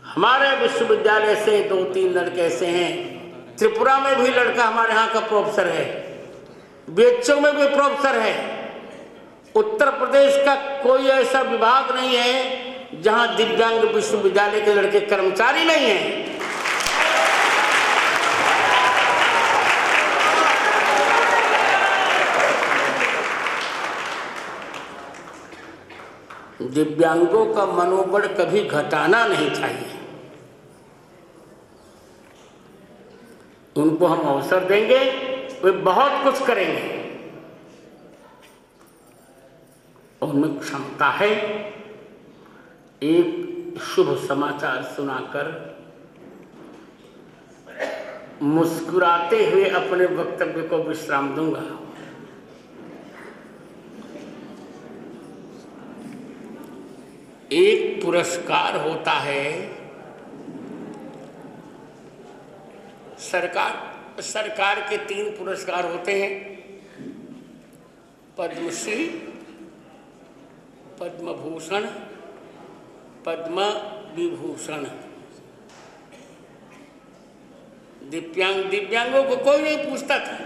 हमारे विश्वविद्यालय से 2-3 लड़के ऐसे हैं। त्रिपुरा में भी लड़का हमारे यहाँ का प्रोफेसर है, BHU में भी प्रोफेसर है। उत्तर प्रदेश का कोई ऐसा विभाग नहीं है जहाँ दिव्यांग विश्वविद्यालय के लड़के कर्मचारी नहीं हैं। दिव्यांगों का मनोबल कभी घटाना नहीं चाहिए। उनको हम अवसर देंगे, वे बहुत कुछ करेंगे। उनमें क्षमता है। एक शुभ समाचार सुनाकर मुस्कुराते हुए अपने वक्तव्य को विश्राम दूंगा। एक पुरस्कार होता है। सरकार के 3 पुरस्कार होते हैं, पद्मश्री, पद्म भूषण, पद्म विभूषण। दिव्यांगों को कोई नहीं पूछता था।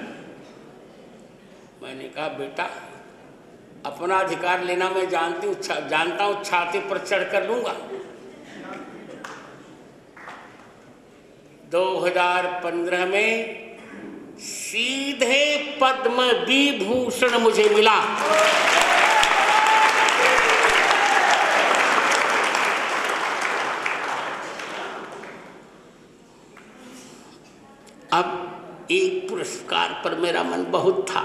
मैंने कहा बेटा अपना अधिकार लेना मैं जानता हूं, छाती पर चढ़ कर लूंगा। 2015 में सीधे पद्म विभूषण मुझे मिला। अब एक पुरस्कार पर मेरा मन बहुत था।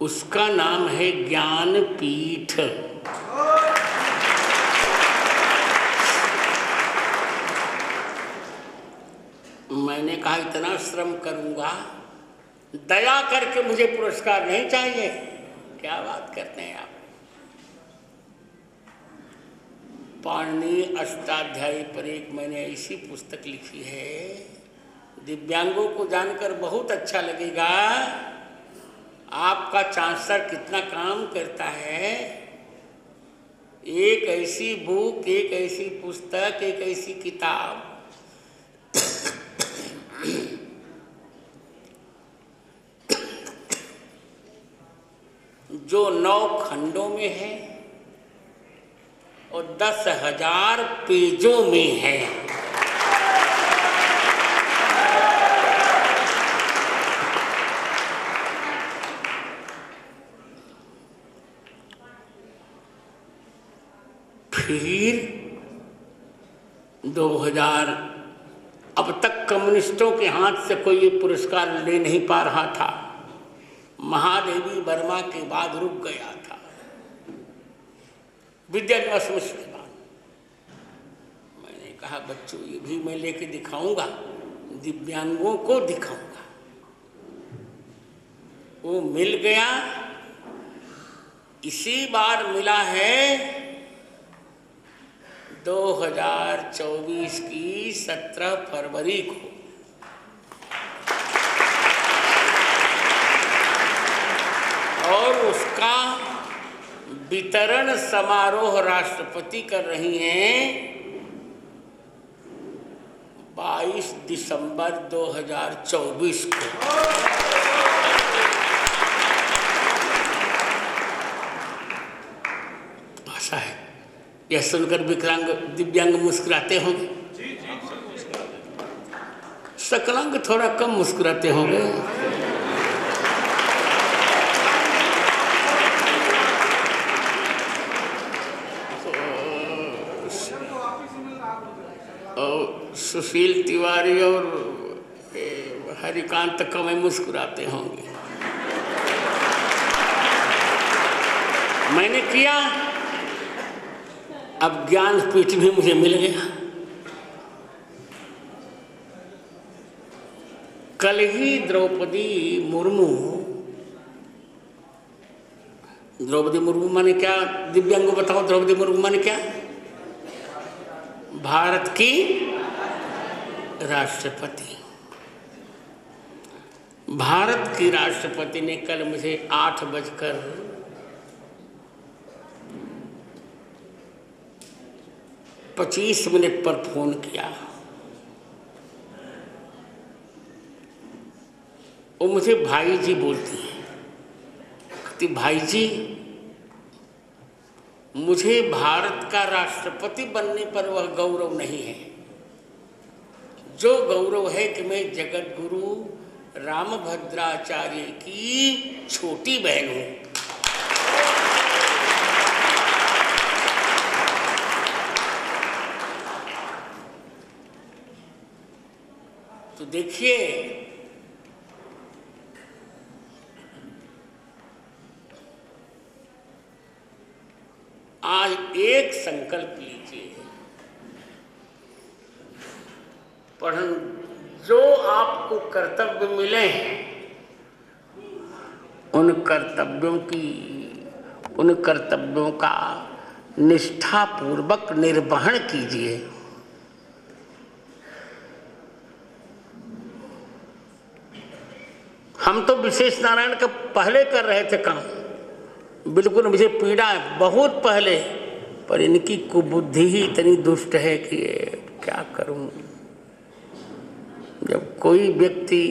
उसका नाम है ज्ञानपीठ। मैंने कहा इतना श्रम करूंगा, दया करके मुझे पुरस्कार नहीं चाहिए। क्या बात करते हैं आप। पाणिनि अष्टाध्यायी पर एक मैंने ऐसी पुस्तक लिखी है, दिव्यांगों को जानकर बहुत अच्छा लगेगा। आपका चांसलर कितना काम करता है। एक ऐसी बुक, एक ऐसी पुस्तक, एक ऐसी किताब जो 9 खंडों में है और 10,000 पेजों में है। कम्युनिस्टों के हाथ से कोई ये पुरस्कार ले नहीं पा रहा था। महादेवी वर्मा के बाद रुक गया था, विद्यानिवास मिश्र के बाद। मैंने कहा बच्चों ये भी मैं लेके दिखाऊंगा, दिव्यांगों को दिखाऊंगा। वो मिल गया, इसी बार मिला है 2024 की 17 फरवरी को। और उसका वितरण समारोह राष्ट्रपति कर रही हैं 22 दिसंबर 2024 को। आशा है यह सुनकर विकलांग दिव्यांग मुस्कुराते होंगे, सकलांग थोड़ा कम मुस्कुराते होंगे। सुशील तिवारी और हरिकांत कम मुस्कुराते होंगे। मैंने किया, अब ज्ञानपीठ भी मुझे मिल गया। कल ही द्रौपदी मुर्मू माने क्या? दिव्यांगों बताओ, द्रौपदी मुर्मू माने क्या? भारत की राष्ट्रपति। भारत की राष्ट्रपति ने कल मुझे 8:25 पर फोन किया। वो मुझे भाई जी बोलती हैं, कहती भाई जी मुझे भारत का राष्ट्रपति बनने पर वह गौरव नहीं है, जो गौरव है कि मैं जगत गुरु रामभद्राचार्य की छोटी बहन हूं। तो देखिए, आज एक संकल्प लीजिए, पढ़न जो आपको कर्तव्य मिले हैं उन कर्तव्यों का निष्ठापूर्वक निर्वहन कीजिए। हम तो विशेष नारायण का पहले कर रहे थे काम, बिल्कुल मुझे पीड़ा है बहुत पहले, पर इनकी कुबुद्धि ही इतनी दुष्ट है कि क्या करूं। जब कोई व्यक्ति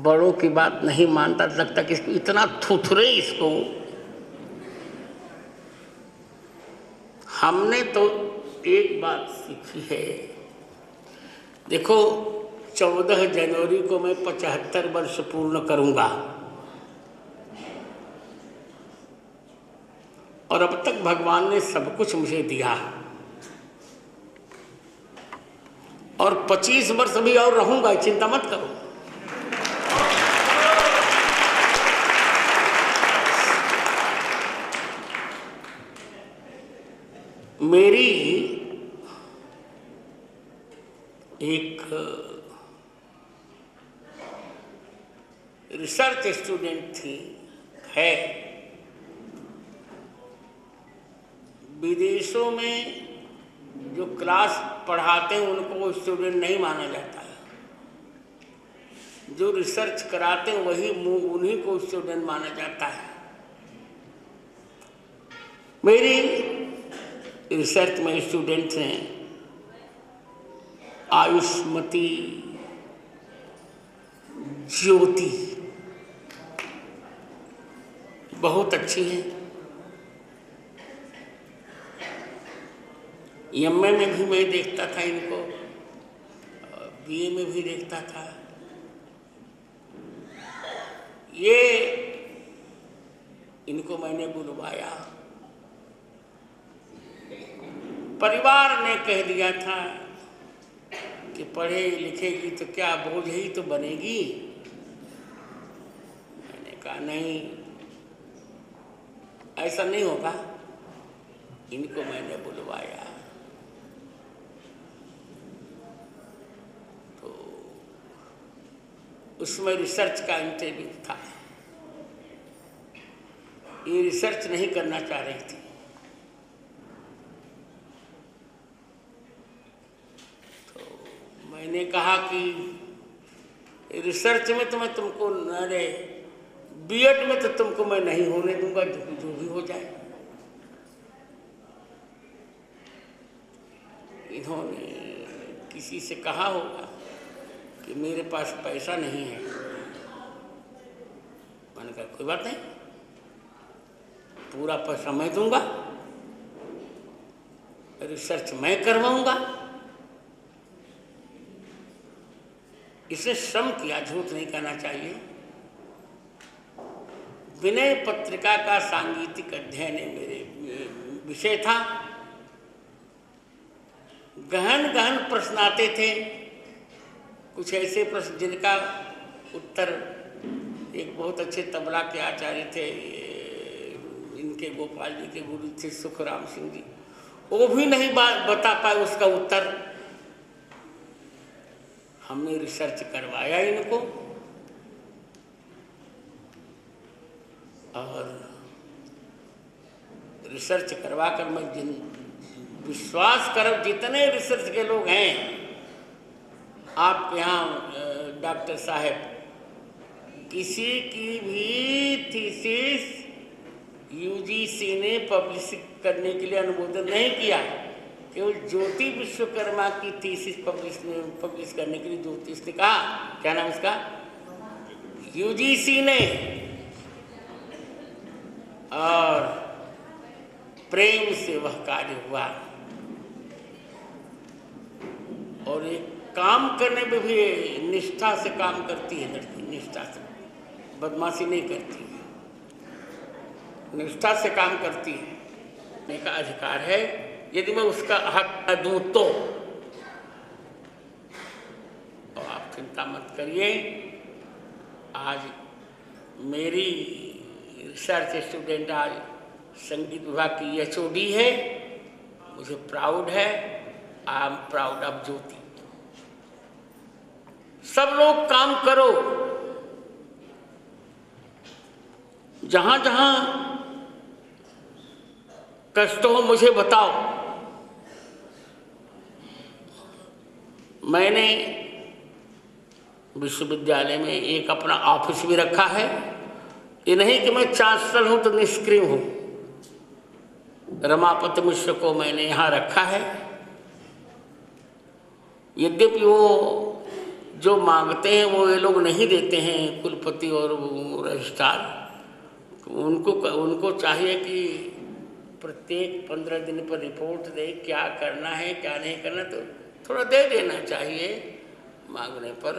बड़ों की बात नहीं मानता, लगता कि इसको इतना थुथरे इसको। हमने तो एक बात सीखी है, देखो 14 जनवरी को मैं 75 वर्ष पूर्ण करूंगा, और अब तक भगवान ने सब कुछ मुझे दिया, और 25 वर्ष भी और रहूंगा, चिंता मत करो। मेरी एक रिसर्च स्टूडेंट थी, है, विदेशों में जो क्लास पढ़ाते हैं उनको स्टूडेंट नहीं माना जाता है, जो रिसर्च कराते हैं वही उन्हीं को स्टूडेंट माना जाता है। मेरी रिसर्च में स्टूडेंट्स हैं आयुष्मती, ज्योति, बहुत अच्छी है। एमए में भी मैं देखता था इनको, बीए में भी देखता था। ये इनको मैंने बुलवाया, परिवार ने कह दिया था कि कि पढ़े लिखेगी तो क्या बोझ ही तो बनेगी। मैंने कहा नहीं, ऐसा नहीं होगा। इनको मैंने बुलवाया तो उसमें रिसर्च का इंटरव्यू था। ये रिसर्च नहीं करना चाह रही थी। तो मैंने कहा कि रिसर्च में तो मैं तुमको, अरे बीएड में तो तुमको मैं नहीं होने दूंगा, जो भी हो जाए। इन्होंने किसी से कहा होगा कि मेरे पास पैसा नहीं है। मैंने कहा कोई बात नहीं, पूरा पैसा मैं दूंगा, रिसर्च मैं करवाऊंगा। इसे श्रम किया, झूठ नहीं कहना चाहिए। विनय पत्रिका का सांगीतिक अध्ययन मेरे विषय था। गहन गहन प्रश्न आते थे, कुछ ऐसे प्रश्न जिनका उत्तर एक बहुत अच्छे तबला के आचार्य थे, इनके गोपाल जी के गुरु थे सुखराम सिंह जी, वो भी नहीं बता पाए उसका उत्तर। हमने रिसर्च करवाया इनको और रिसर्च करवा कर मैं विश्वास करो जितने रिसर्च के लोग हैं आपके यहाँ डॉक्टर साहब, किसी की भी थीसिस यूजीसी ने पब्लिश करने के लिए अनुमोदन नहीं किया। केवल ज्योति विश्वकर्मा की थीसिस पब्लिश करने के लिए ज्योतिष ने कहा, क्या नाम इसका, यूजीसी ने, और प्रेम से वह कार्य हुआ। और एक काम करने में भी निष्ठा से काम करती है लड़की, निष्ठा से, बदमाशी नहीं करती है, निष्ठा से काम करती है। का अधिकार है, यदि मैं उसका हक दूं तो आप चिंता मत करिए। आज मेरी रिसर्च स्टूडेंट आज संगीत विभाग की एचओडी है, मुझे प्राउड है। आई एम प्राउड ऑफ ज्योति। सब लोग काम करो, जहां जहां कष्ट हो मुझे बताओ। मैंने विश्वविद्यालय में एक अपना ऑफिस भी रखा है। ये नहीं कि मैं चांसलर हूं तो निष्क्रिय हूं। रमापति मिश्र को मैंने यहाँ रखा है। यद्यपि वो जो मांगते हैं वो ये लोग नहीं देते हैं, कुलपति और रजिस्ट्रार। उनको चाहिए कि प्रत्येक 15 दिन पर रिपोर्ट दे, क्या करना है क्या नहीं करना, तो थोड़ा दे देना चाहिए। मांगने पर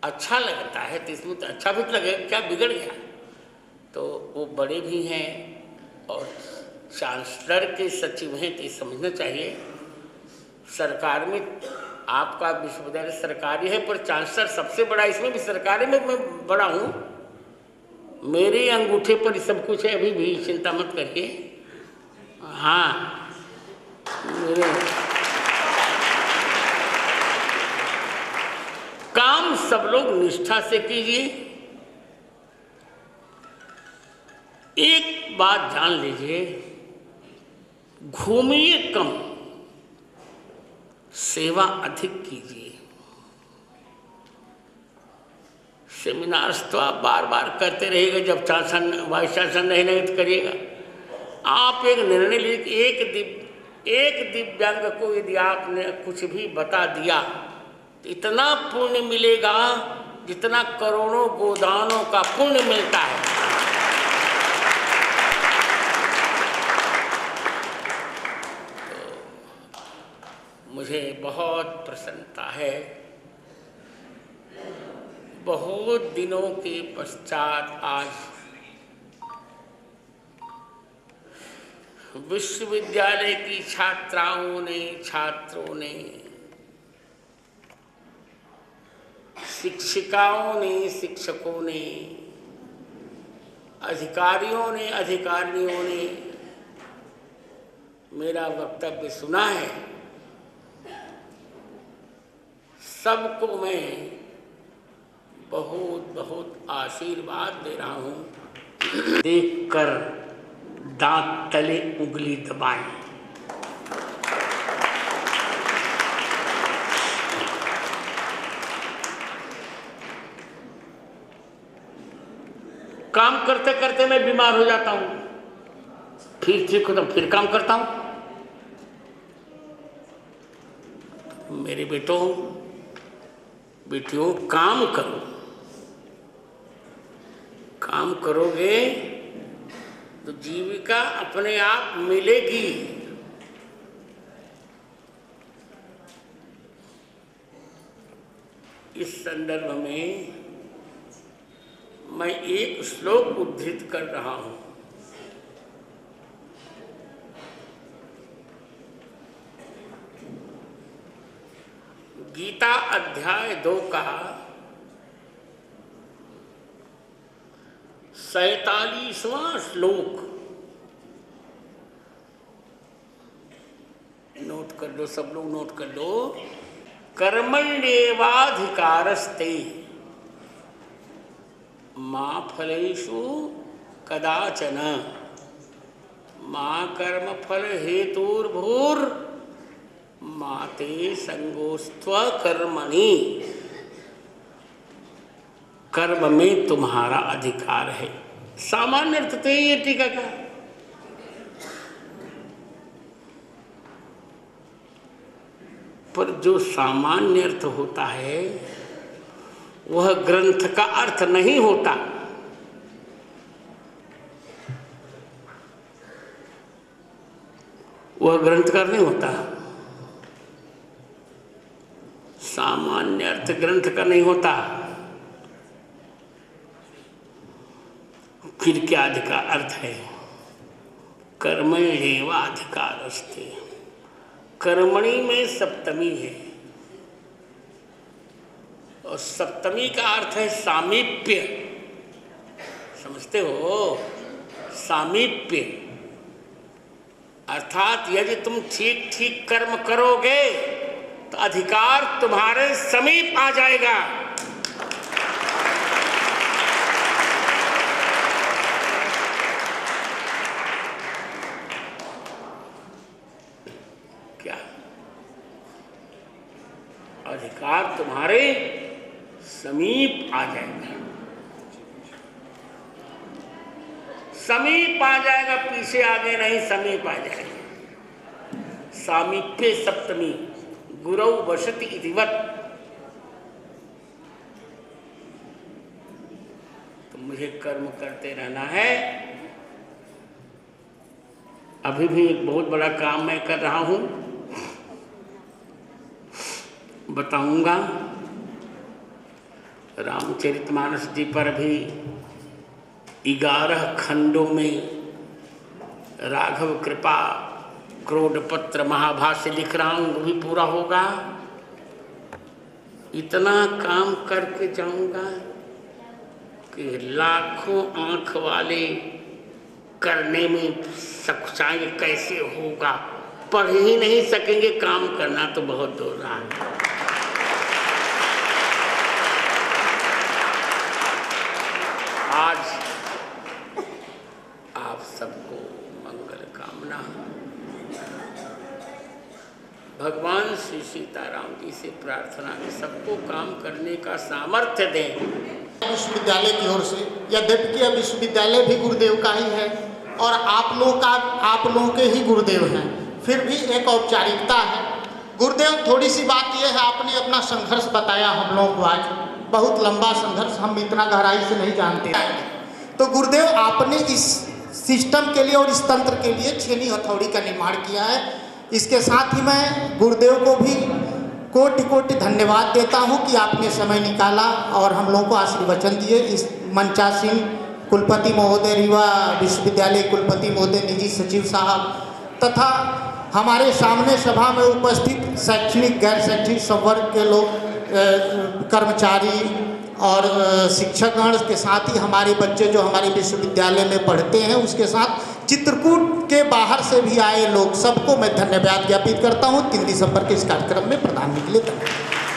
अच्छा लगता है तो इसमें तो अच्छा भी लगे, क्या बिगड़ गया। तो वो बड़े भी हैं और चांसलर के सचिव हैं, तो समझना चाहिए। सरकार में आपका विश्वविद्यालय सरकारी है, पर चांसलर सबसे बड़ा, इसमें भी सरकारी में मैं बड़ा हूँ। मेरे अंगूठे पर सब कुछ है, अभी भी चिंता मत करिए। हाँ, मेरे काम सब लोग निष्ठा से कीजिए। एक बात जान लीजिए, घूमिए कम, सेवा अधिक कीजिए। सेमिनार्स तो आप बार बार करते रहिएगा, जब चांसलर वाइस चांसलर नहीं तो करिएगा। आप एक निर्णय लीजिए, एक दिव्यांग को यदि आपने कुछ भी बता दिया तो इतना पुण्य मिलेगा जितना करोड़ों गोदानों का पुण्य मिलता है। तो मुझे बहुत प्रसन्नता है, बहुत दिनों के पश्चात आज विश्वविद्यालय की छात्राओं ने, छात्रों ने शिक्षिकाओं ने, शिक्षकों ने, अधिकारियों ने, अधिकारियों ने मेरा वक्तव्य सुना है, सबको मैं बहुत बहुत आशीर्वाद दे रहा हूँ। देखकर दांत तले उंगली दबाएं। काम करते करते मैं बीमार हो जाता हूँ, फिर ठीक होता हूँ, फिर काम करता हूँ। मेरे बेटियों, काम करो। काम करोगे तो जीविका अपने आप मिलेगी। इस संदर्भ में मैं एक श्लोक उद्धृत कर रहा हूं। गीता अध्याय 2 का 47वां श्लोक नोट कर लो, सब लोग नोट कर लो। कर्मण्येवाधिकारस्ते मा फलेषु कदाचन मा कर्मफल हेतुर्भूर् माते संगोस्त्व कर्मणि। कर्म में तुम्हारा अधिकार है। सामान्य अर्थ तो ये टीका का। पर जो सामान्य अर्थ होता है वह ग्रंथ का अर्थ नहीं होता। वह ग्रंथ का नहीं होता। सामान्य अर्थ ग्रंथ का नहीं होता। फिर क्या अधिकार अर्थ है? कर्मण्येवाधिकारस्ते। कर्मणि में सप्तमी है और सप्तमी का अर्थ है सामीप्य। समझते हो? सामीप्य अर्थात यदि तुम ठीक ठीक कर्म करोगे तो अधिकार तुम्हारे समीप आ जाएगा। क्या अधिकार तुम्हारे समीप आ जाएगा। समीप आ जाएगा, पीछे आगे नहीं, समीप आ जाएगा। सामीप्य सप्तमी गुरौ वसति इतिवत्। तो मुझे कर्म करते रहना है। अभी भी एक बहुत बड़ा काम मैं कर रहा हूं, बताऊंगा। रामचरितमानस जी पर भी 11 खंडों में राघव कृपा क्रोडपत्र महाभाष्य लिख रहा हूँ, वो भी पूरा होगा। इतना काम करके जाऊंगा कि लाखों आंख वाले करने में सक्षाएंगे। कैसे होगा? पढ़ ही नहीं सकेंगे, काम करना तो बहुत दूर रहा है। आज आप सबको मंगल कामना। भगवान श्री सीताराम जी से प्रार्थना कि सबको काम करने का सामर्थ्य दें। विश्वविद्यालय की ओर से, यद्यपि यह विश्वविद्यालय भी गुरुदेव का ही है और आप लोगों के ही गुरुदेव हैं, फिर भी एक औपचारिकता है। गुरुदेव, थोड़ी सी बात यह है, आपने अपना संघर्ष बताया हम लोगों को। आज बहुत लंबा संघर्ष, हम इतना गहराई से नहीं जानते। तो गुरुदेव, आपने इस सिस्टम के लिए और इस तंत्र के लिए छेनी हथौड़ी का निर्माण किया है। इसके साथ ही मैं गुरुदेव को भी कोटि कोटि धन्यवाद देता हूं कि आपने समय निकाला और हम लोगों को आशीर्वचन दिए। इस मंचासीन कुलपति महोदय, रीवा विश्वविद्यालय कुलपति महोदय, निजी सचिव साहब तथा हमारे सामने सभा में उपस्थित शैक्षणिक गैर शैक्षणिक सब वर्ग के लोग कर्मचारी और शिक्षकगण के साथ ही हमारे बच्चे जो हमारे विश्वविद्यालय में पढ़ते हैं, उसके साथ चित्रकूट के बाहर से भी आए लोग, सबको मैं धन्यवाद ज्ञापित करता हूँ 3 दिसंबर के इस कार्यक्रम में प्रधान के लिए। धन्यवाद।